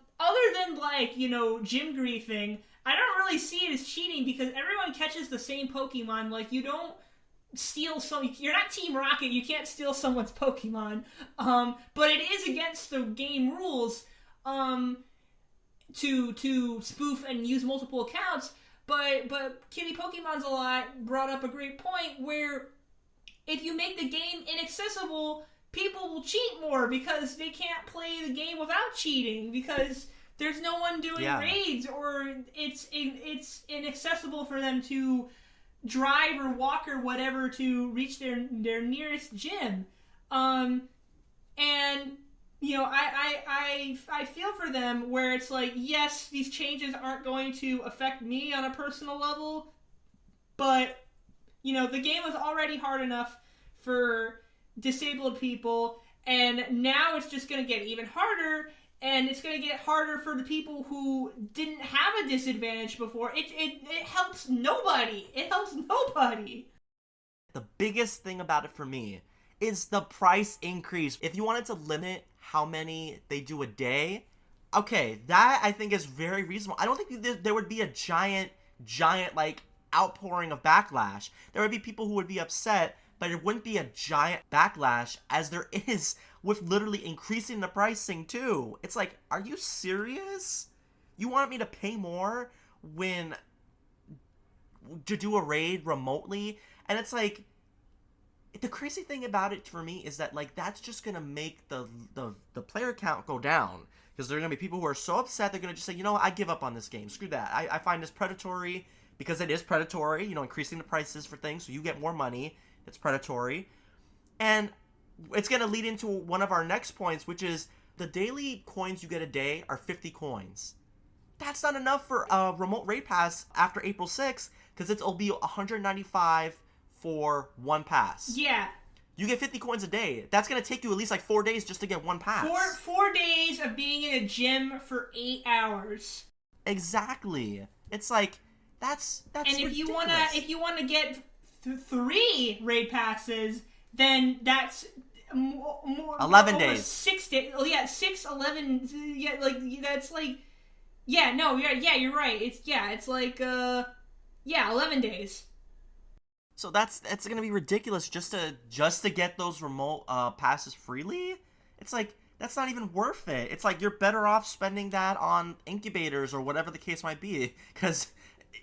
than like, gym griefing, I don't really see it as cheating because everyone catches the same Pokemon. Like, you don't steal you're not Team Rocket, you can't steal someone's Pokemon. But it is against the game rules to spoof and use multiple accounts. But Kitty Pokemon's a lot brought up a great point where if you make the game inaccessible, people will cheat more because they can't play the game without cheating because there's no one doing raids, or it's inaccessible for them to drive or walk or whatever to reach their nearest gym. And I feel for them where it's like, yes, these changes aren't going to affect me on a personal level, but the game was already hard enough for disabled people, and now it's just going to get even harder, and it's going to get harder for the people who didn't have a disadvantage before. It helps nobody. It helps nobody. The biggest thing about it for me is the price increase. If you wanted to limit how many they do a day, okay, that I think is very reasonable. I don't think there would be a giant like outpouring of backlash. There would be people who would be upset, but it wouldn't be a giant backlash as there is with literally increasing the pricing too. It's like, are you serious? You want me to pay more to do a raid remotely? And it's like, the crazy thing about it for me is that like that's just gonna make the player count go down, because there are gonna be people who are so upset they're gonna just say, I give up on this game. Screw that. I find this predatory, because it is predatory. Increasing the prices for things so you get more money. It's predatory. And it's going to lead into one of our next points, which is the daily coins you get a day are 50 coins. That's not enough for a remote raid pass after April 6th, because it'll be 195 for one pass. Yeah. You get 50 coins a day. That's going to take you at least like 4 days just to get one pass. Four days of being in a gym for 8 hours. Exactly. It's like, that's and if you wanna get 3 raid passes, then that's more 11 days. 6 days. Oh yeah, 6, 11. Yeah, like that's like, yeah, no, you're right. It's like 11 days. So that's gonna be ridiculous just to get those remote passes freely. It's like, that's not even worth it. It's like you're better off spending that on incubators or whatever the case might be, because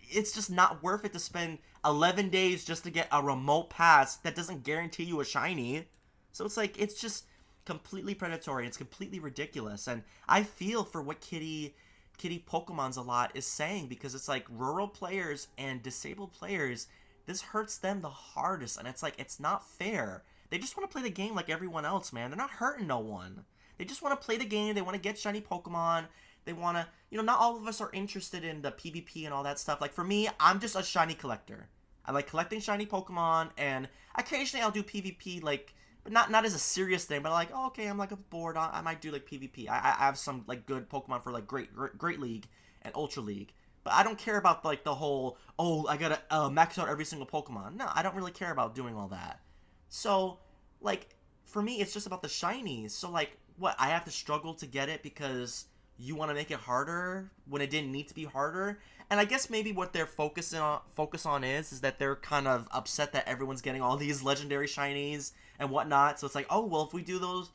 it's just not worth it to spend 11 days just to get a remote pass that doesn't guarantee you a shiny. So it's like, it's just completely predatory. It's completely ridiculous. And I feel for what Kitty Pokemon's a lot is saying, because it's like rural players and disabled players, this hurts them the hardest. And it's like, it's not fair. They just want to play the game like everyone else, man. They're not hurting no one. They just want to play the game. They want to get shiny Pokemon. They want to, not all of us are interested in the PvP and all that stuff. Like, for me, I'm just a shiny collector. I like collecting shiny Pokemon, and occasionally I'll do PvP, like, but not as a serious thing, but like, oh, okay, I'm like bored, I might do like PvP. I have some like good Pokemon for like Great League and Ultra League, but I don't care about like the whole, oh, I gotta max out every single Pokemon. No, I don't really care about doing all that. So, like, for me, it's just about the shinies. So, like, what, I have to struggle to get it because you want to make it harder when it didn't need to be harder? And I guess maybe what they're focus on is that they're kind of upset that everyone's getting all these legendary shinies and whatnot. So it's like, oh, well, if we do those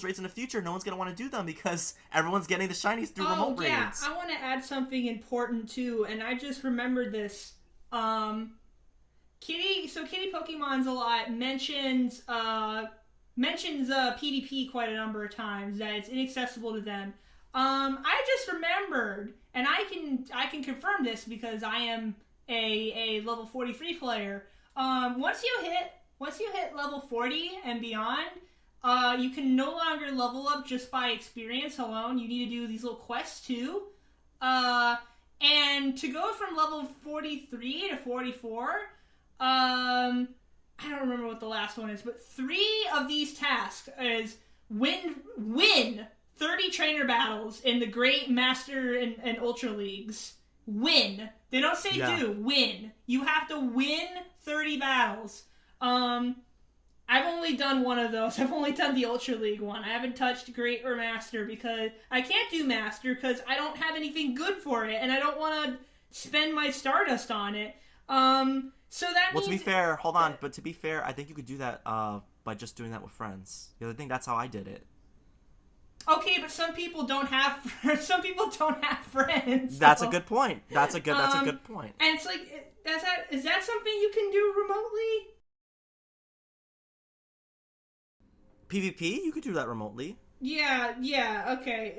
raids in the future, no one's gonna want to do them because everyone's getting the shinies through remote raids. I want to add something important too, and I just remembered this. Kitty Pokemon's a lot mentions PvP quite a number of times, that it's inaccessible to them. I just remembered, and I can confirm this because I am a level 43 player. Once you hit level 40 and beyond, you can no longer level up just by experience alone. You need to do these little quests too. And to go from level 43 to 44, I don't remember what the last one is, but 3 of these tasks is win 30 trainer battles in the Great, Master, and Ultra Leagues. Win. They don't say do. Win. You have to win 30 battles. I've only done one of those. I've only done the Ultra League one. I haven't touched Great or Master because I can't do Master because I don't have anything good for it, and I don't want to spend my Stardust on it. So that Well, means... to be fair, hold on, but to be fair, I think you could do that by just doing that with friends. Because I think that's how I did it. Okay, but some people don't have friends. That's a good point. That's a good point. And it's like, is that something you can do remotely? PvP, you could do that remotely. Yeah, okay.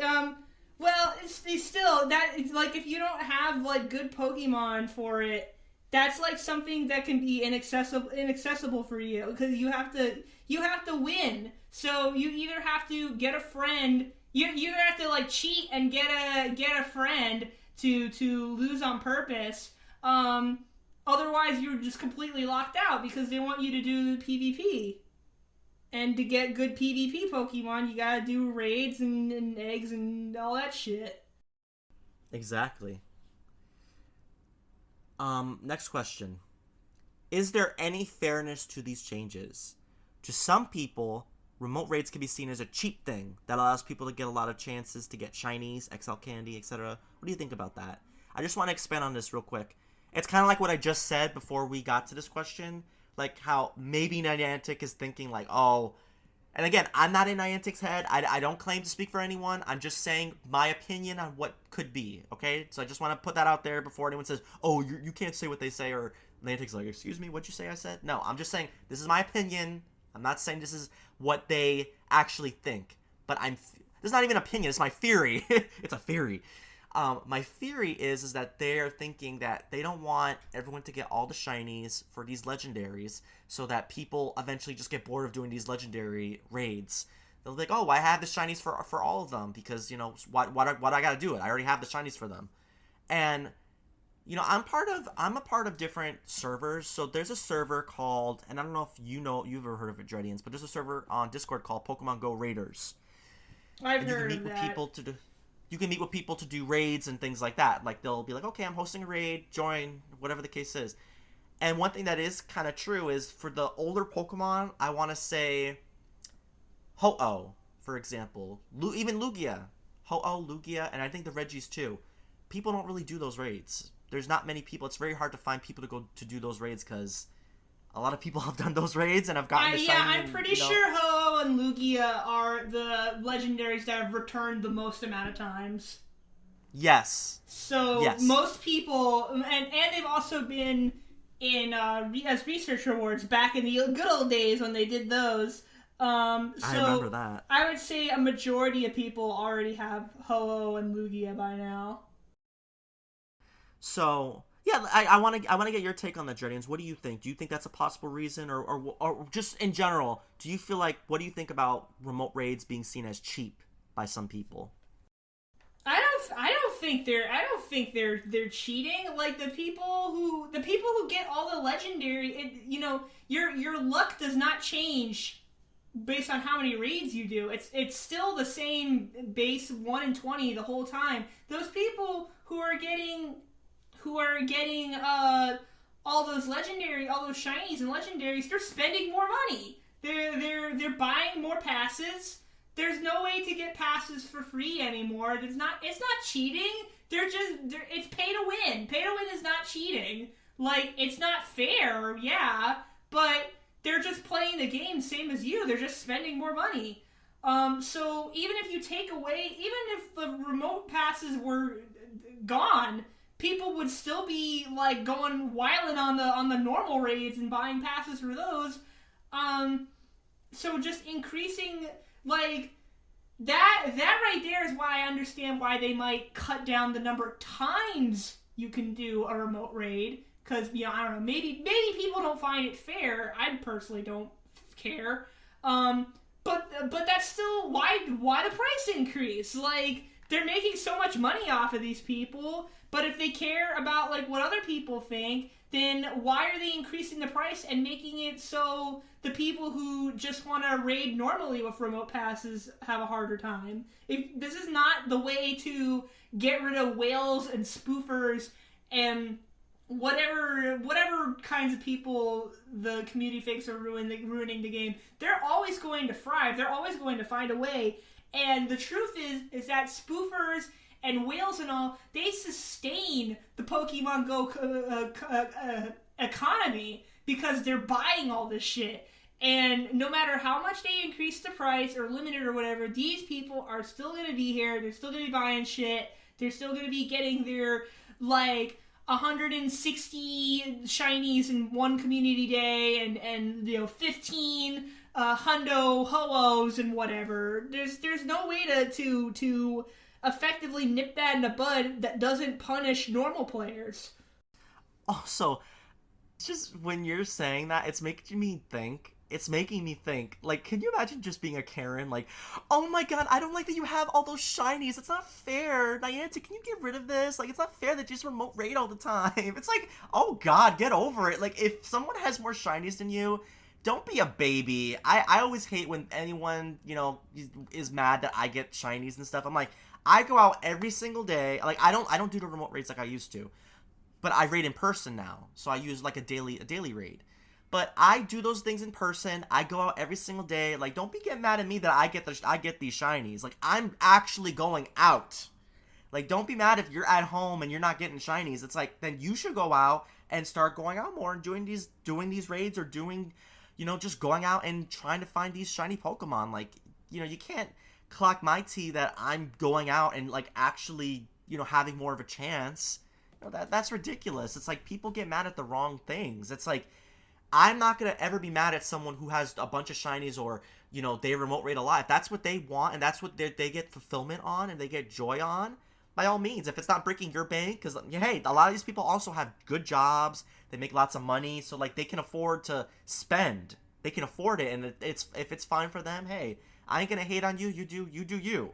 Well, it's still that it's like if you don't have like good Pokemon for it, that's like something that can be inaccessible for you because you have to win. So you either have to get a friend, you either have to like cheat and get a friend to lose on purpose. Otherwise you're just completely locked out because they want you to do PvP. And to get good PvP Pokemon, you gotta do raids and eggs and all that shit. Exactly. Next question. Is there any fairness to these changes? To some people, remote raids can be seen as a cheap thing that allows people to get a lot of chances to get shinies, XL candy, etc. What do you think about that? I just want to expand on this real quick. It's kind of like what I just said before we got to this question. Like how maybe Niantic is thinking like, oh, and again, I'm not in Niantic's head. I don't claim to speak for anyone. I'm just saying my opinion on what could be, okay? So I just want to put that out there before anyone says, oh, you can't say what they say, or Niantic's like, excuse me, what'd you say I said? No, I'm just saying this is my opinion. I'm not saying this is what they actually think. But this is not even an opinion. It's my theory. It's a theory. My theory is that they're thinking that they don't want everyone to get all the shinies for these legendaries so that people eventually just get bored of doing these legendary raids. They'll be like, oh, I have the shinies for all of them because, you know, what I gotta do it? I already have the shinies for them. And, you know, I'm a part of different servers. So there's a server called, and I don't know if you've ever heard of it, Dredians, but there's a server on Discord called Pokémon GO Raiders. I've heard of that. You can meet with people to do raids and things like that. Like, they'll be like, okay, I'm hosting a raid, join, whatever the case is. And one thing that is kind of true is for the older Pokemon, I want to say Ho-Oh, for example. Even Lugia. Ho-Oh, Lugia, and I think the Regis too. People don't really do those raids. There's not many people. It's very hard to find people to go to do those raids because a lot of people have done those raids and have gotten the shiny. Yeah, I'm pretty sure Ho-Oh and Lugia are the legendaries that have returned the most amount of times. Yes. So yes. Most people, and they've also been in as research rewards back in the good old days when they did those. I remember that. I would say a majority of people already have Ho-Oh and Lugia by now. So yeah, I want to get your take on the Dredians. What do you think? Do you think that's a possible reason, or just in general, do you feel like, what do you think about remote raids being seen as cheap by some people? I don't think they're cheating. Like the people who get all the legendary, your luck does not change based on how many raids you do. It's still the same base 1 in 20 the whole time. Those people who are getting all those shinies and legendaries, they're spending more money. They're buying more passes. There's no way to get passes for free anymore. It's not cheating. It's pay to win. Pay to win is not cheating. Like, it's not fair, yeah, but they're just playing the game same as you. They're just spending more money. So even if you take away, even if the remote passes were gone, people would still be like going wilding on the normal raids and buying passes for those. So just increasing like that right there is why I understand why they might cut down the number of times you can do a remote raid. Because, I don't know, maybe people don't find it fair. I personally don't care. But that's still why the price increase. Like, they're making so much money off of these people, but if they care about, like, what other people think, then why are they increasing the price and making it so the people who just want to raid normally with remote passes have a harder time? This is not the way to get rid of whales and spoofers and whatever kinds of people the community thinks are ruining the game, they're always going to thrive. They're always going to find a way. And the truth is that spoofers and whales and all, they sustain the Pokemon Go economy because they're buying all this shit. And no matter how much they increase the price or limit it or whatever, these people are still going to be here. They're still going to be buying shit. They're still going to be getting their, like, 160 shinies in one community day and 15 hundo ho-ohs and whatever. There's no way to effectively nip that in the bud that doesn't punish normal players. Also, just when you're saying that, it's making me think, like, can you imagine just being a Karen? Like, oh my god, I don't like that you have all those shinies. It's not fair. Niantic, can you get rid of this? Like, it's not fair that you just remote raid all the time. It's like, oh god, get over it. Like, if someone has more shinies than you, don't be a baby. I always hate when anyone, is mad that I get shinies and stuff. I'm like, I go out every single day. Like, I don't do the remote raids like I used to. But I raid in person now. So I use, like, a daily raid. But I do those things in person. I go out every single day. Like, don't be getting mad at me that I get these shinies. Like, I'm actually going out. Like, don't be mad if you're at home and you're not getting shinies. It's like, then you should go out and start going out more and doing these raids or doing, just going out and trying to find these shiny Pokemon. Like, you can't clock my tea that I'm going out and, like, actually, having more of a chance. That's ridiculous. It's like, people get mad at the wrong things. It's like, I'm not going to ever be mad at someone who has a bunch of shinies or, they remote raid a lot. If that's what they want and that's what they get fulfillment on and they get joy on, by all means. If it's not breaking your bank, because, hey, a lot of these people also have good jobs. They make lots of money, so, like, they can afford to spend. They can afford it, and if it's fine for them, hey, I ain't going to hate on you. You do you.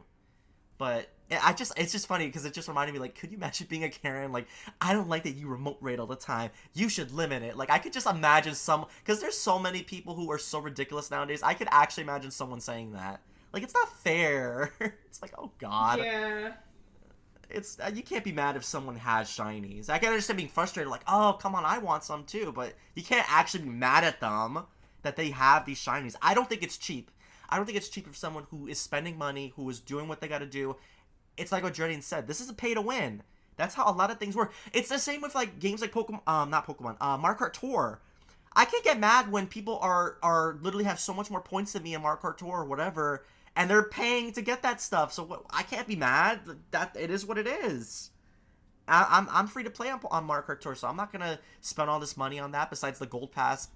But it's just funny because it just reminded me, like, could you imagine being a Karen? Like, I don't like that you remote raid all the time. You should limit it. Like, I could just imagine because there's so many people who are so ridiculous nowadays. I could actually imagine someone saying that. Like, it's not fair. It's like, oh god. Yeah. It's you can't be mad if someone has shinies. I can understand being frustrated, like, oh, come on, I want some too. But you can't actually be mad at them that they have these shinies. I don't think it's cheap. I don't think it's cheap for someone who is spending money, who is doing what they got to do. It's like what Jordan said. This is a pay to win. That's how a lot of things work. It's the same with, like, games like Mario Kart Tour. I can't get mad when people are literally have so much more points than me in Mario Kart Tour or whatever, and they're paying to get that stuff. So I can't be mad. That it is what it is. I'm free to play on Mario Kart Tour, so I'm not gonna spend all this money on that. Besides the gold pass,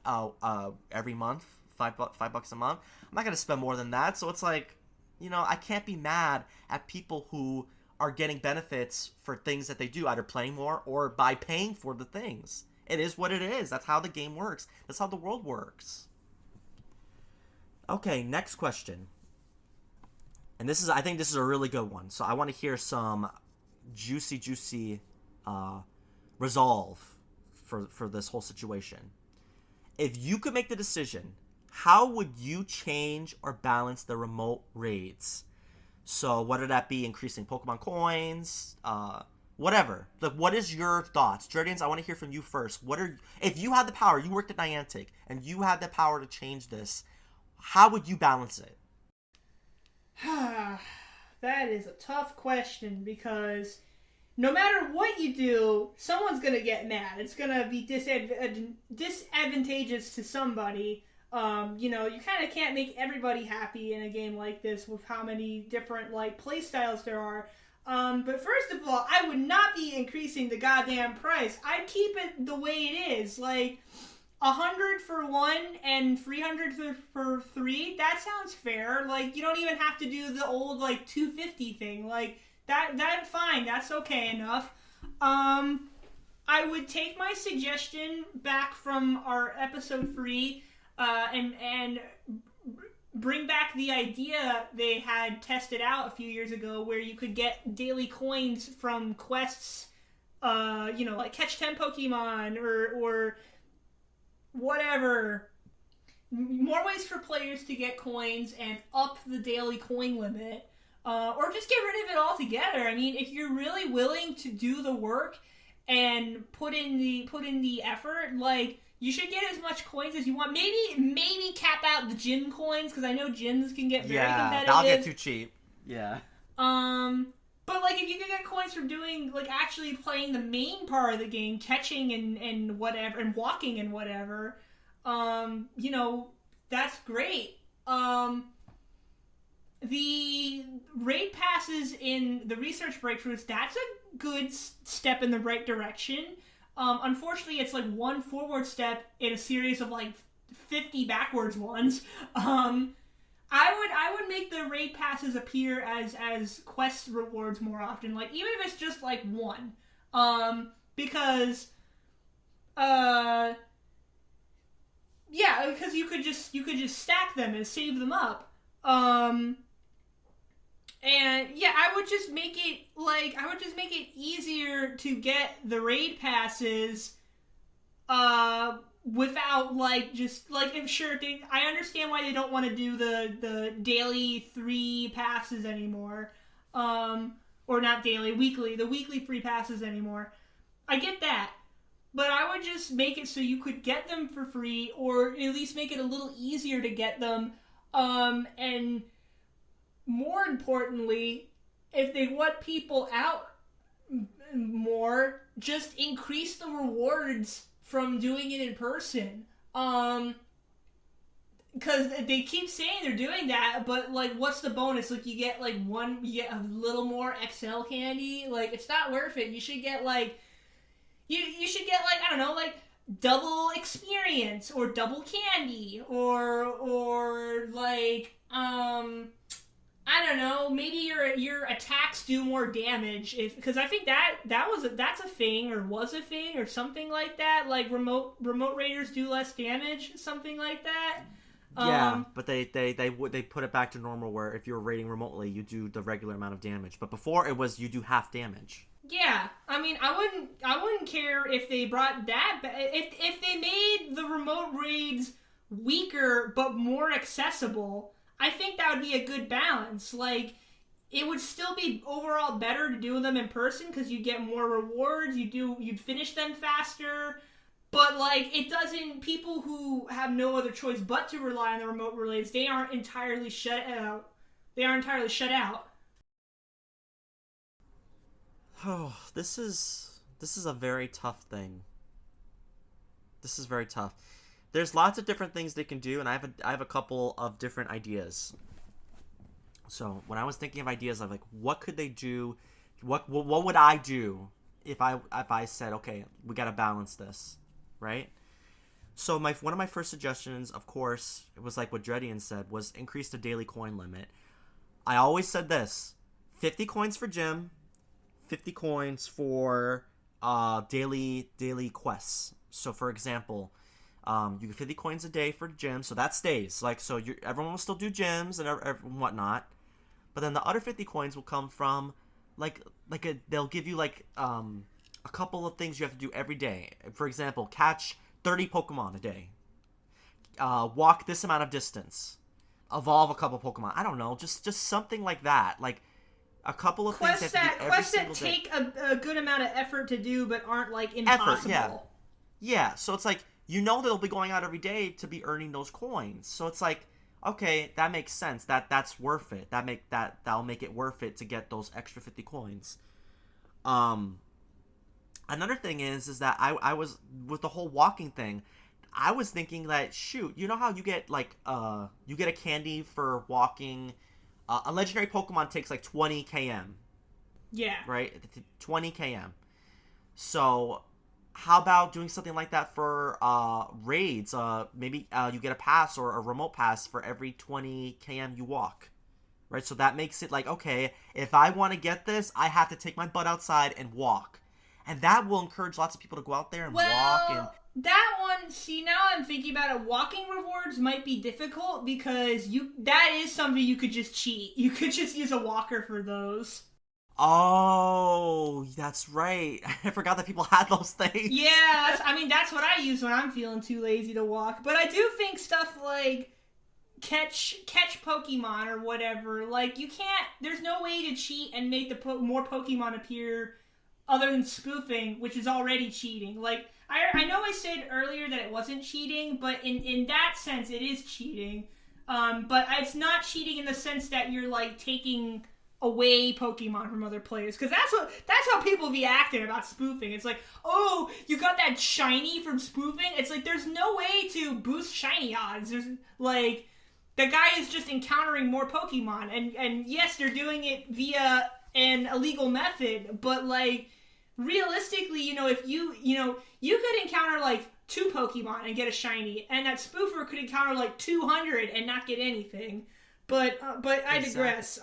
every month, $5 a month. I'm not gonna spend more than that. So it's like, I can't be mad at people who are getting benefits for things that they do, either playing more or by paying for the things. It is what it is. That's how the game works. That's how the world works. Okay, next question. And I think this is a really good one. So I want to hear some juicy resolve for this whole situation. If you could make the decision, how would you change or balance the remote raids? So whether that be increasing Pokemon coins, whatever. Like, what is your thoughts? Jordans, I want to hear from you first. If you had the power, you worked at Niantic, and you had the power to change this, how would you balance it? That is a tough question because no matter what you do, someone's going to get mad. It's going to be disadvantageous to somebody. You kind of can't make everybody happy in a game like this with how many different, like, play styles there are. But first of all, I would not be increasing the goddamn price. I'd keep it the way it is. Like, 100 for one and 300 for three. That sounds fair. Like, you don't even have to do the old, like, 250 thing. Like, that's fine. That's okay enough. I would take my suggestion back from our episode 3, and bring back the idea they had tested out a few years ago where you could get daily coins from quests, like catch 10 Pokemon or whatever. More ways for players to get coins and up the daily coin limit, or just get rid of it altogether. I mean, if you're really willing to do the work and put in the effort, like, you should get as much coins as you want. Maybe cap out the gym coins, because I know gyms can get very competitive. That'll get too cheap. Yeah. But, like, if you can get coins from doing, like, actually playing the main part of the game, catching and whatever, and walking and whatever, you know, that's great. The raid passes in the research breakthroughs, that's a good step in the right direction. Unfortunately, it's like one forward step in a series of, like, 50 backwards ones. I would make the raid passes appear as quest rewards more often, like, even if it's just like one, because you could just stack them and save them up, and yeah, I would just make it easier to get the raid passes, without, like, just, like, I'm sure I understand why they don't want to do the daily 3 passes anymore. Or not daily, the weekly free passes anymore. I get that. But I would just make it so you could get them for free, or at least make it a little easier to get them. And more importantly, if they want people out more, just increase the rewards from doing it in person. Because they keep saying they're doing that, but, like, what's the bonus? Like, you get a little more XL candy. Like, it's not worth it. You should get, like, you should get, like, I don't know, like, double experience, or double candy, or like, I don't know, maybe your attacks do more damage, because I think that's a thing, or was a thing, or something like that. Like, remote raiders do less damage, something like that. Yeah, but they put it back to normal, where if you're raiding remotely, you do the regular amount of damage. But before, it was you do half damage. Yeah, I mean, I wouldn't care if they brought that if they made the remote raids weaker but more accessible. I think that would be a good balance. Like, it would still be overall better to do them in person, because you get more rewards, you'd finish them faster, but, like, it doesn't, people who have no other choice but to rely on the remote relays, they aren't entirely shut out. Oh, this is a very tough thing. This is very tough. There's lots of different things they can do, and I have a couple of different ideas. So when I was thinking of ideas, I'm like, what could they do? What would I do if I said, okay, we got to balance this, right? So one of my first suggestions, of course, it was like what Dredian said, was increase the daily coin limit. I always said this: 50 coins for gym, 50 coins for daily quests. So for example, you get 50 coins a day for gym, so that stays. Like, so everyone will still do gyms and whatnot, but then the other 50 coins will come from they'll give you like a couple of things you have to do every day. For example, catch 30 Pokemon a day, walk this amount of distance, evolve a couple Pokemon. I don't know, just something like that. Like, a couple of quests things you have to do every single day. Take a good amount of effort to do, but aren't, like, impossible. Effort, yeah. So it's like, you know they'll be going out every day to be earning those coins. So it's like, okay, that makes sense. That's worth it. That'll make it worth it to get those extra 50 coins. Another thing is that I was, with the whole walking thing, I was thinking that, shoot, you know how you get, like, you get a candy for walking. A legendary Pokemon takes like 20 km. Yeah. Right? 20 km. So, how about doing something like that for raids? Maybe you get a pass or a remote pass for every 20 km you walk. Right? So that makes it like, okay, if I want to get this, I have to take my butt outside and walk. And that will encourage lots of people to go out there and walk. And that one, see, now I'm thinking about it, walking rewards might be difficult, because that is something you could just cheat. You could just use a walker for those. Oh, that's right. I forgot that people had those things. Yeah, that's what I use when I'm feeling too lazy to walk. But I do think stuff like catch Pokemon or whatever, like, you can't, there's no way to cheat and make more Pokemon appear other than spoofing, which is already cheating. Like, I know I said earlier that it wasn't cheating, but in that sense, it is cheating. But it's not cheating in the sense that you're, like, taking away Pokemon from other players. Because that's how people be acting about spoofing. It's like, oh, you got that shiny from spoofing? It's like, there's no way to boost shiny odds. There's, like, the guy is just encountering more Pokemon. And yes, they're doing it via an illegal method, but, like, realistically, if you could encounter, like, 2 Pokemon and get a shiny, and that spoofer could encounter, like, 200 and not get anything. But I digress.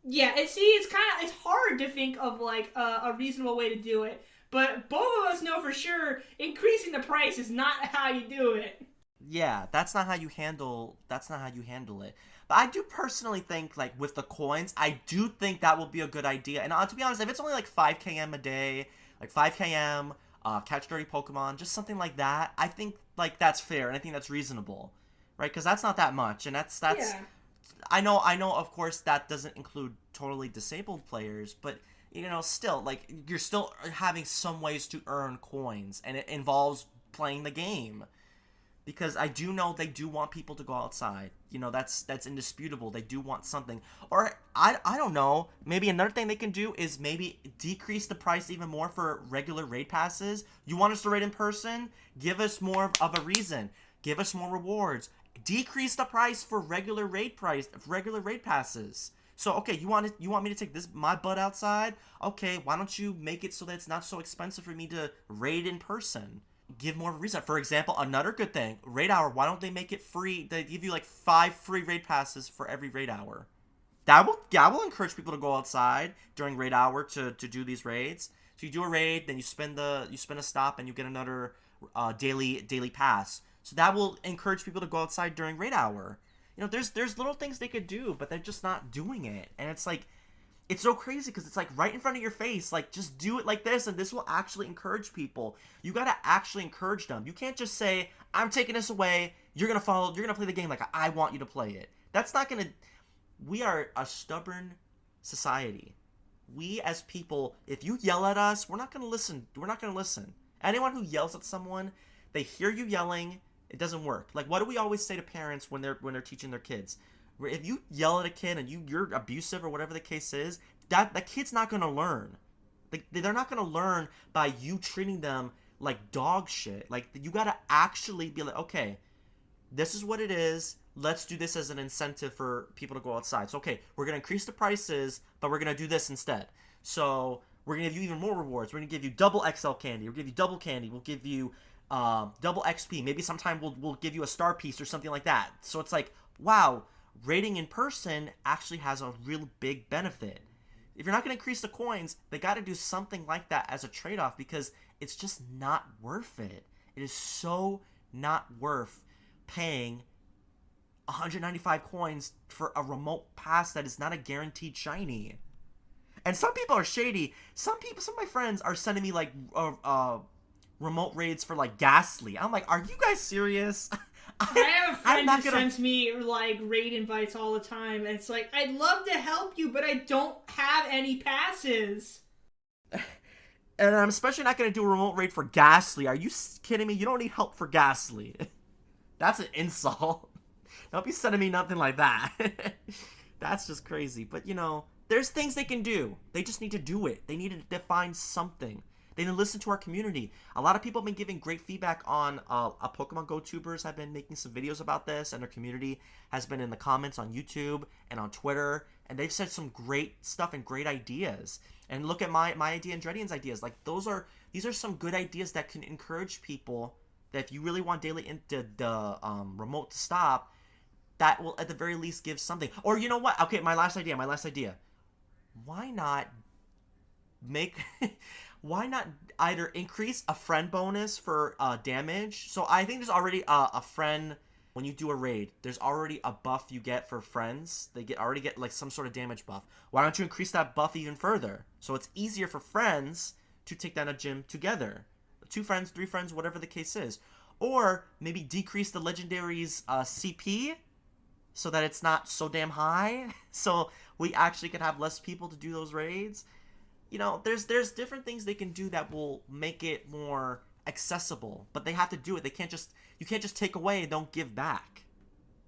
Yeah, it's hard to think of, like, a reasonable way to do it. But both of us know for sure increasing the price is not how you do it. Yeah, that's not how you handle it. But I do personally think, like, with the coins, I do think that will be a good idea. And to be honest, if it's only like 5 km a day, like 5 km, catch 30 Pokemon, just something like that, I think, like, that's fair, and I think that's reasonable, right? Because that's not that much, and that's Yeah. I know, of course, that doesn't include totally disabled players, but, still, like, you're still having some ways to earn coins, and it involves playing the game. Because I do know they do want people to go outside. That's indisputable. They do want something. Or, I don't know, maybe another thing they can do is maybe decrease the price even more for regular raid passes. You want us to raid in person? Give us more of a reason. Give us more rewards. Decrease the price for regular raid passes. So, okay, you want me to take my butt outside? Okay, why don't you make it so that it's not so expensive for me to raid in person? Give more of a reason. For example, another good thing, raid hour, why don't they make it free? They give you like 5 free raid passes for every raid hour. That will encourage people to go outside during raid hour to do these raids. So you do a raid, then you spend a stop, and you get another daily pass. So that will encourage people to go outside during raid hour. There's little things they could do, but they're just not doing it. And it's like, it's so crazy because it's like right in front of your face. Like, just do it like this, and this will actually encourage people. You gotta actually encourage them. You can't just say, I'm taking this away, you're gonna play the game like I want you to play it. That's not gonna... We are a stubborn society. We as people, if you yell at us, we're not gonna listen. Anyone who yells at someone, they hear you yelling, it doesn't work. Like, what do we always say to parents when they're teaching their kids? If you yell at a kid and you're abusive or whatever the case is, that kid's not going to learn. They're not going to learn by you treating them like dog shit. Like, you got to actually be like, okay, this is what it is. Let's do this as an incentive for people to go outside. So, okay, we're going to increase the prices, but we're going to do this instead. So, we're going to give you even more rewards. We're going to give you double XL candy. We'll give you double candy. We'll give you double XP. Maybe sometime we'll give you a star piece or something like that. So, it's like, wow, raiding in person actually has a real big benefit. If you're not going to increase the coins, they got to do something like that as a trade-off, because it's just not worth it. It is so not worth paying 195 coins for a remote pass that is not a guaranteed shiny. And some people are shady. Some of my friends are sending me like remote raids for like Ghastly. I'm like, are you guys serious? I have a friend who sends me, like, raid invites all the time, and it's like, I'd love to help you, but I don't have any passes. And I'm especially not going to do a remote raid for Ghastly. Are you kidding me? You don't need help for Ghastly. That's an insult. Don't be sending me nothing like that. That's just crazy. But, there's things they can do. They just need to do it. They need to define something. They need to listen to our community. A lot of people have been giving great feedback on Pokemon Go tubers have been making some videos about this, and their community has been in the comments on YouTube and on Twitter, and they've said some great stuff and great ideas. And look at my idea and Dredian's ideas. Like, these are some good ideas that can encourage people that if you really want daily the remote to stop, that will at the very least give something. Or you know what? Okay, my last idea. Why not why not either increase a friend bonus for damage? So I think there's already a friend, when you do a raid, there's already a buff you get for friends. They already get like some sort of damage buff. Why don't you increase that buff even further? So it's easier for friends to take down a gym together. 2 friends, 3 friends, whatever the case is. Or maybe decrease the legendary's CP so that it's not so damn high. So we actually could have less people to do those raids. there's different things they can do that will make it more accessible, but they have to do it. You can't just take away and don't give back.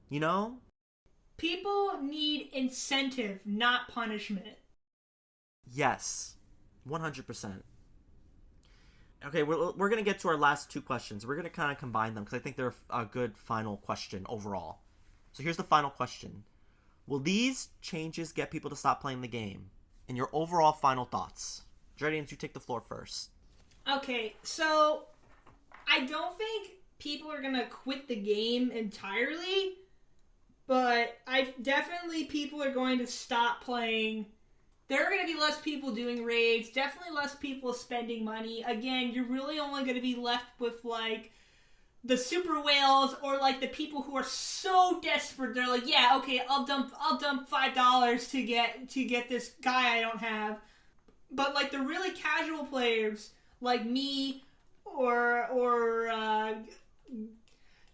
You know? People need incentive, not punishment. Yes. 100%. Okay, we're going to get to our last two questions. We're going to kind of combine them because I think they're a good final question overall. So here's the final question. Will these changes get people to stop playing the game? And your overall final thoughts. Dredians, you take the floor first. Okay, so I don't think people are going to quit the game entirely, but people are going to stop playing. There are going to be less people doing raids, definitely less people spending money. Again, you're really only going to be left with, like, the super whales or, like, the people who are so desperate. They're like, yeah, okay, I'll dump $5 to get this guy I don't have. But, like, the really casual players, like me or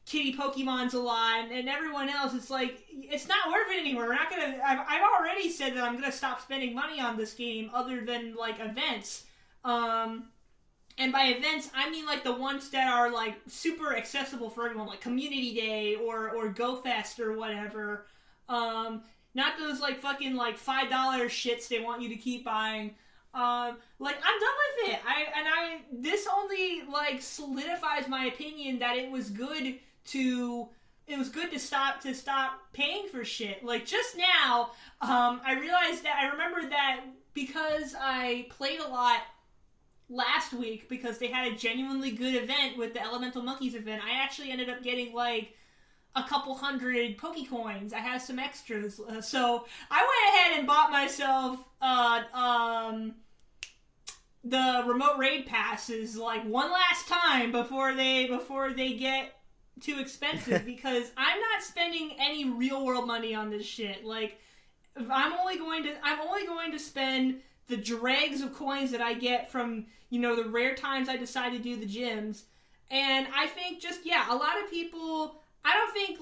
Kitty Pokemon's Alive and everyone else, it's like, it's not worth it anymore. We're not gonna. I've already said that I'm gonna stop spending money on this game, other than like events. And by events, I mean like the ones that are like super accessible for everyone, like Community Day or Go Fest or whatever. Not those like fucking like $5 shits they want you to keep buying. Like, I'm done with it. This only like solidifies my opinion that it was good to stop paying for shit. Like, just now, I remember that because I played a lot last week, because they had a genuinely good event with the Elemental Monkeys event, I actually ended up getting like a couple hundred Pokecoins. I had some extras, so I went ahead and bought myself the remote raid passes like one last time before they get too expensive, because I'm not spending any real world money on this shit. Like, I'm only going to spend the dregs of coins that I get from, the rare times I decide to do the gyms. And I think a lot of people, I don't think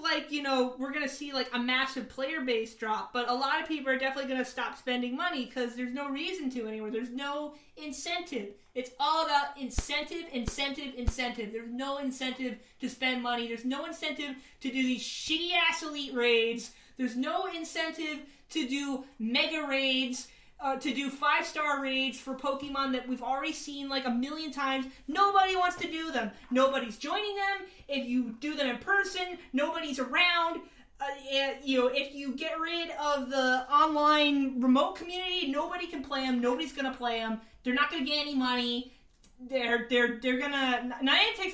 we're going to see like a massive player base drop, but a lot of people are definitely going to stop spending money because there's no reason to anymore. There's no incentive. It's all about incentive. There's no incentive to spend money. There's no incentive to do these shitty ass elite raids. There's no incentive to do mega raids, to do 5-star raids for Pokemon that we've already seen like a million times. Nobody wants to do them. Nobody's joining them. If you do them in person, nobody's around. If you get rid of the online remote community, nobody can play them. Nobody's gonna play them. They're not gonna get any money. Niantic's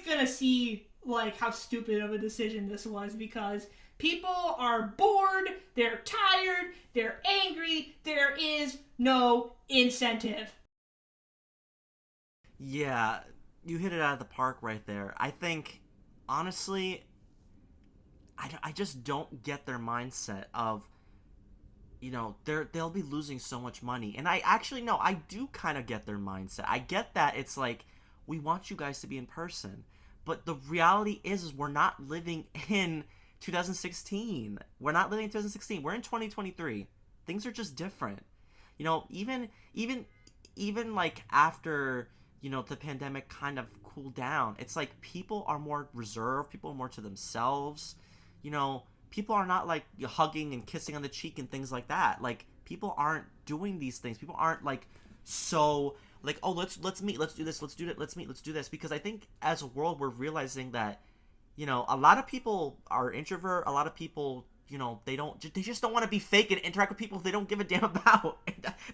gonna see like how stupid of a decision this was, because people are bored, they're tired, they're angry, there is no incentive. Yeah, you hit it out of the park right there. I think, honestly, I just don't get their mindset of, they'll be losing so much money. And I do kind of get their mindset. I get that it's like, we want you guys to be in person. But the reality is we're not living in 2016. We're not living in 2016. We're in 2023. Things are just different. Even like after, the pandemic kind of cooled down, it's like people are more reserved. People are more to themselves. People are not like hugging and kissing on the cheek and things like that. Like, people aren't doing these things. People aren't like so like, oh, let's meet, let's do this, let's do that, let's meet, let's do this. Because I think as a world we're realizing that, a lot of people are introvert. A lot of people, they just don't want to be fake and interact with people they don't give a damn about.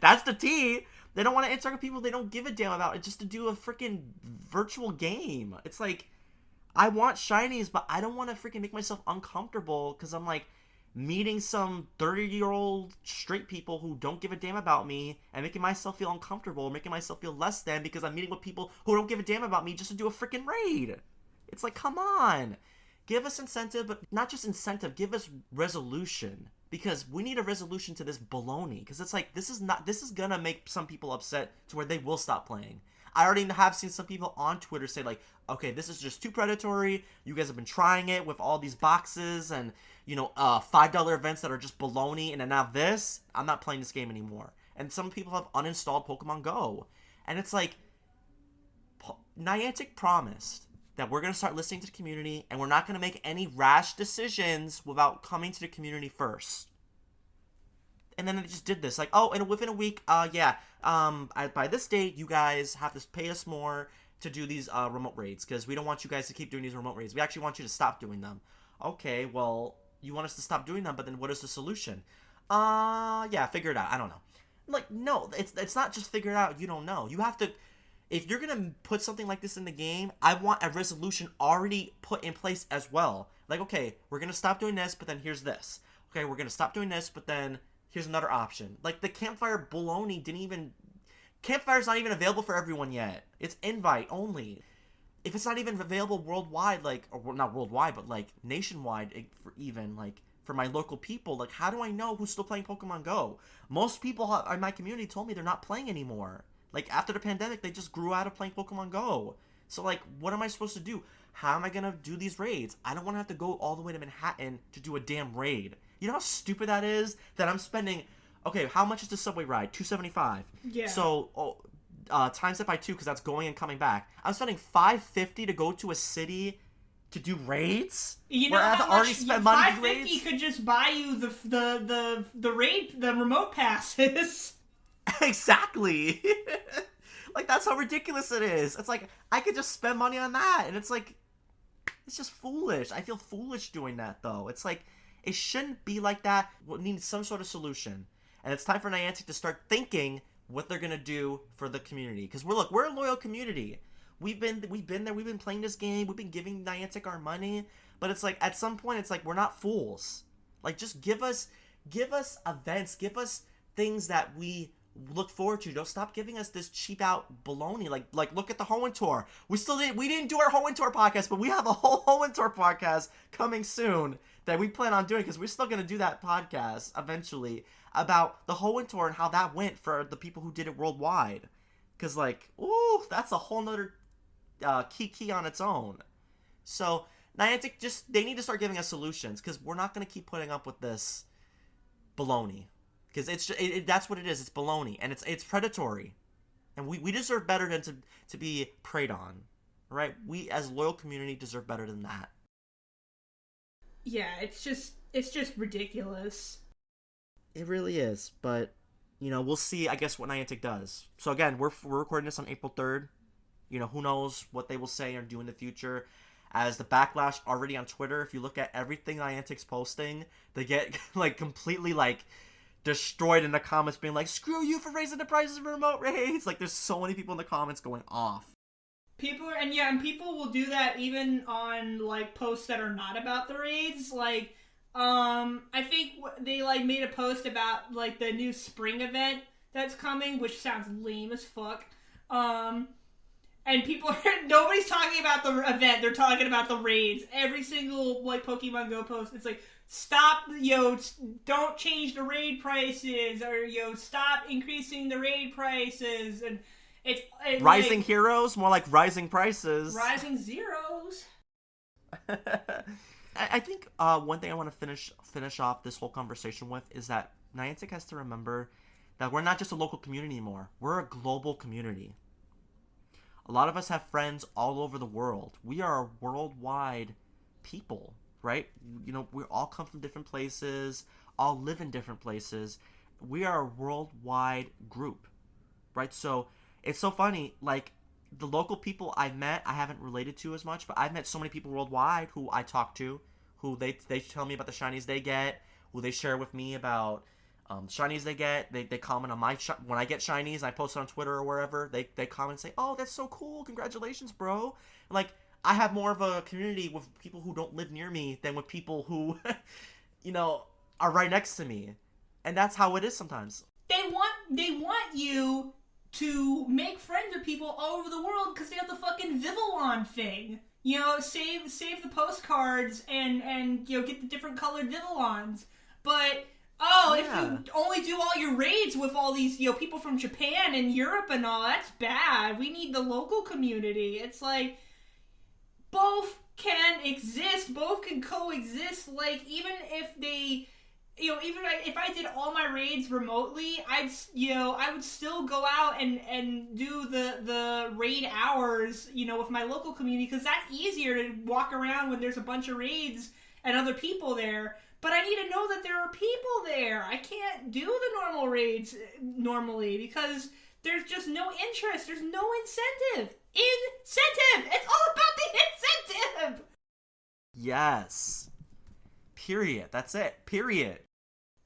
That's the T. They don't want to interact with people they don't give a damn about. It's just to do a freaking virtual game. It's like, I want shinies, but I don't want to freaking make myself uncomfortable because I'm like meeting some 30-year-old straight people who don't give a damn about me and making myself feel uncomfortable, making myself feel less than because I'm meeting with people who don't give a damn about me just to do a freaking raid. It's like, come on. Give us incentive, but not just incentive, give us resolution. Because we need a resolution to this baloney. Because it's like, this is gonna make some people upset to where they will stop playing. I already have seen some people on Twitter say like, okay, this is just too predatory. You guys have been trying it with all these boxes and, $5 events that are just baloney. And then now this, I'm not playing this game anymore. and some people have uninstalled Pokemon Go. And it's like, Niantic promised that we're going to start listening to the community, and we're not going to make any rash decisions without coming to the community first. And then they just did this, like, oh, and within a week, by this date, you guys have to pay us more to do these remote raids, because we don't want you guys to keep doing these remote raids. We actually want you to stop doing them. Okay, well, you want us to stop doing them, but then what is the solution? Yeah, figure it out. I don't know. Like, no, it's not just figure it out. You don't know. You have to, if you're gonna put something like this in the game, I want a resolution already put in place as well. Like, okay, we're gonna stop doing this, but then here's this. Okay, we're gonna stop doing this, but then here's another option. Like, the campfire baloney Campfire's not even available for everyone yet. It's invite only. If it's not even available worldwide, like, or not worldwide, but like nationwide, for my local people, like, how do I know who's still playing Pokemon Go? Most people in my community told me they're not playing anymore. Like, after the pandemic, they just grew out of playing Pokemon Go. So, like, what am I supposed to do? How am I gonna do these raids? I don't want to have to go all the way to Manhattan to do a damn raid. You know how stupid that is? That I'm spending... Okay, how much is the subway ride? $2.75. Yeah. So, times it by 2, because that's going and coming back. I'm spending $5.50 to go to a city to do raids? You know, I've already spent money to do raids? $5.50 could just buy you the remote passes. Exactly. Like, that's how ridiculous it is. It's like, I could just spend money on that, and it's like, it's just foolish. I feel foolish doing that, though. It's like, it shouldn't be like that. We need some sort of solution. And it's time for Niantic to start thinking what they're gonna do for the community. Because we're a loyal community. We've been there. We've been playing this game. We've been giving Niantic our money. But it's like, at some point, it's like, we're not fools. Like, just give us events. Give us things that we look forward to. Don't stop giving us this cheap out baloney. Like look at the Hoenn Tour. We didn't do our Hoenn Tour podcast, but we have a whole Hoenn Tour podcast coming soon that we plan on doing, because we're still gonna do that podcast eventually about the Hoenn Tour and how that went for the people who did it worldwide. Because, like, ooh, that's a whole nother key on its own. So Niantic, they need to start giving us solutions, because we're not gonna keep putting up with this baloney. Because that's what it is. It's baloney, and it's predatory, and we deserve better than to be preyed on, right? We as a loyal community deserve better than that. Yeah, it's just ridiculous. It really is, but we'll see. I guess what Niantic does. So again, we're recording this on April 3rd. Who knows what they will say or do in the future. As the backlash already on Twitter, if you look at everything Niantic's posting, they get like completely like destroyed in the comments, being like, screw you for raising the prices of remote raids. Like, there's so many people in the comments going off. People will do that even on like posts that are not about the raids. Like, I think they like made a post about like the new spring event that's coming, which sounds lame as fuck. And nobody's talking about the event, they're talking about the raids. Every single like Pokemon Go post, it's like, stop, don't change the raid prices, or stop increasing the raid prices, and it's rising like, heroes, more like rising prices. Rising zeros. I think one thing I want to finish off this whole conversation with is that Niantic has to remember that we're not just a local community anymore. We're a global community. A lot of us have friends all over the world. We are a worldwide people, right? We all come from different places, all live in different places. We are a worldwide group, right? So it's so funny, like, the local people I've met, I haven't related to as much, but I've met so many people worldwide who I talk to, who they tell me about the shinies they get, who they share with me about shinies they get. They comment on when I get shinies, I post it on Twitter or wherever, they comment and say, oh, that's so cool, congratulations, bro. And, like, I have more of a community with people who don't live near me than with people who, are right next to me. And that's how it is sometimes. They want you to make friends with people all over the world because they have the fucking Vivillon thing. Save the postcards and get the different colored Vivillons. But if you only do all your raids with all these people from Japan and Europe and all, that's bad. We need the local community. It's like, both can exist, both can coexist. Like, even if they even if I did all my raids remotely, I would still go out and do the raid hours, with my local community, because that's easier to walk around when there's a bunch of raids and other people there. But I need to know that there are people there. I can't do the normal raids normally because there's just no interest. There's no incentive. Incentive! It's all about the incentive! Yes. Period. That's it. Period.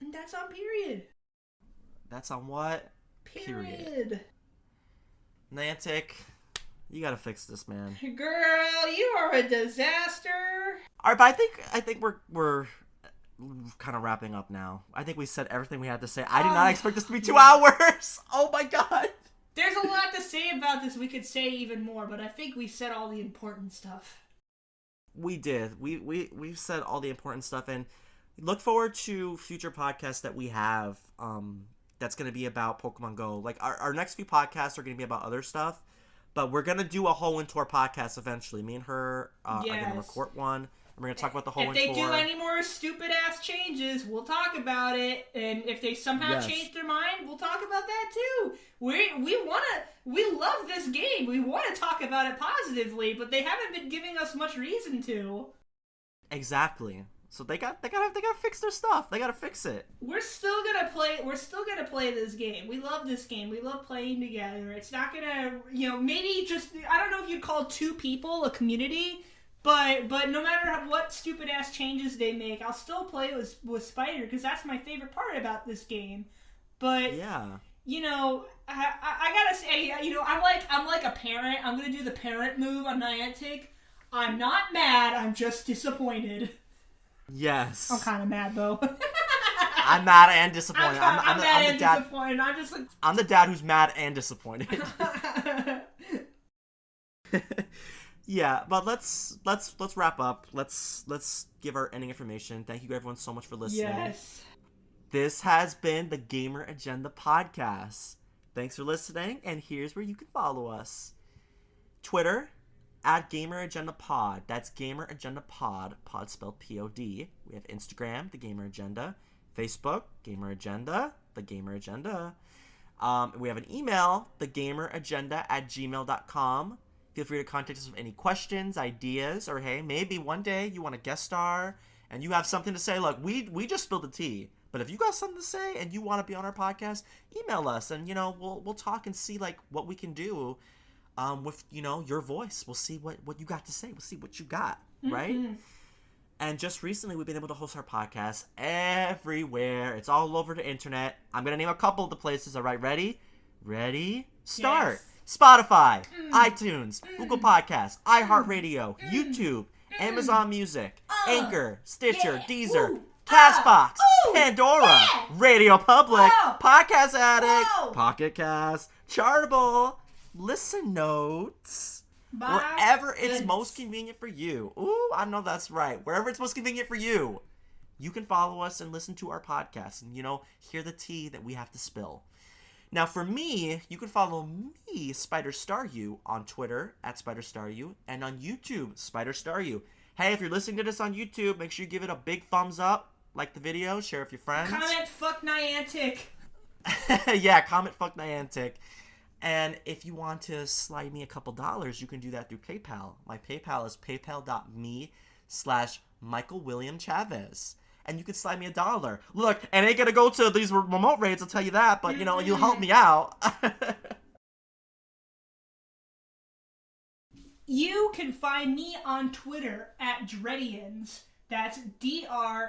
And that's on period. That's on what? Period. Niantic, you gotta fix this, man. Girl, you are a disaster. All right, but I think we're kind of wrapping up now. I think we said everything we had to say. I did not expect this to be 2 hours. Oh my god. There's a lot to say about this. We could say even more, but I think we said all the important stuff. We did. We've said all the important stuff, and look forward to future podcasts that we have. That's going to be about Pokemon Go. Like our next few podcasts are going to be about other stuff, but we're going to do a whole Tour podcast eventually. Me and her are going to record one. And we're going to talk about the whole Tour. If they do any more stupid ass changes, we'll talk about it. And if they somehow change their mind, we'll talk about that too. We love this game. We want to talk about it positively, but they haven't been giving us much reason to. Exactly. So they gotta fix their stuff. They gotta fix it. We're still gonna play this game. We love this game. We love playing together. It's not gonna, maybe just, I don't know if you'd call 2 people a community, but no matter what stupid ass changes they make, I'll still play with Spider because that's my favorite part about this game. But yeah, I gotta say, I'm like a parent. I'm gonna do the parent move on Niantic. I'm not mad. I'm just disappointed. Yes. I'm kind of mad though. I'm mad and disappointed. I'm mad and disappointed. I'm just like, I'm the dad who's mad and disappointed. Yeah, but let's wrap up. Let's give our ending information. Thank you everyone so much for listening. Yes. This has been the Gamer Agenda Podcast. Thanks for listening, and here's where you can follow us. Twitter @GamerAgendaPod. That's Gamer Agenda Pod. Pod spelled P-O-D. We have Instagram, The Gamer Agenda. Facebook, Gamer Agenda, The Gamer Agenda. We have an email, thegameragenda@gmail.com. Feel free to contact us with any questions, ideas, or hey, maybe one day you want to guest star and you have something to say. Look, we just spilled the tea, but if you got something to say and you want to be on our podcast, email us and we'll talk and see like what we can do. With your voice, we'll see what you got to say. We'll see what you got, right? Mm-hmm. And just recently, we've been able to host our podcast everywhere. It's all over the internet. I'm gonna name a couple of the places. All right, ready? Start. Yes. Spotify, iTunes, Google Podcasts, iHeartRadio, YouTube, Amazon Music, Anchor, Stitcher, Deezer, Castbox, Pandora, Radio Public, Podcast Addict, Pocket Cast, Chartable, Listen Notes, wherever it's most convenient for you. Ooh, I know that's right. Wherever it's most convenient for you, you can follow us and listen to our podcast and, hear the tea that we have to spill. Now, for me, you can follow me, Spider Star You, on Twitter @SpiderStarU and on YouTube, Spider Star You. Hey, if you're listening to this on YouTube, make sure you give it a big thumbs up, like the video, share with your friends. Comment fuck Niantic. Yeah, comment fuck Niantic. And if you want to slide me a couple dollars, you can do that through PayPal. My PayPal is paypal.me/MichaelWilliamChavez. And you can slide me $1. Look, it ain't gonna go to these remote raids, I'll tell you that, but you'll help me out. You can find me on Twitter @Dredians. That's DREADIANZ.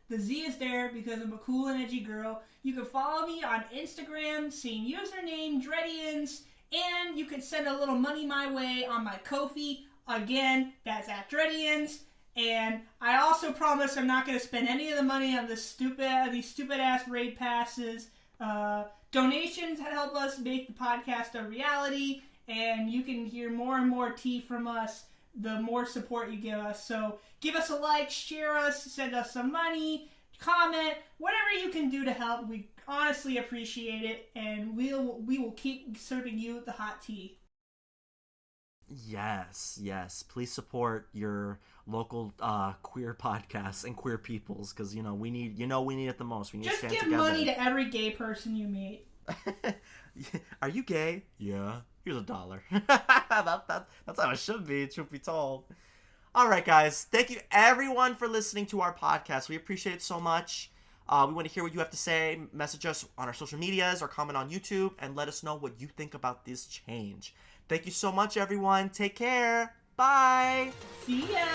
The Z is there because I'm a cool and edgy girl. You can follow me on Instagram, same username, Dredians, and you can send a little money my way on my Ko-fi. Again, that's @Dredians. And I also promise I'm not going to spend any of the money on these stupid ass raid passes. Donations help us make the podcast a reality, and you can hear more and more tea from us the more support you give us. So give us a like, share us, send us some money, comment, whatever you can do to help. We honestly appreciate it, and we will keep serving you the hot tea. Yes, yes. Please support your local queer podcasts and queer peoples, because we need it the most. We need Just to stand give together. money to every gay person you meet. Are you gay? Yeah. Here's $1. That's how it should be, truth be told. All right, guys. Thank you, everyone, for listening to our podcast. We appreciate it so much. We want to hear what you have to say. Message us on our social medias or comment on YouTube and let us know what you think about this change. Thank you so much, everyone. Take care. Bye. See ya!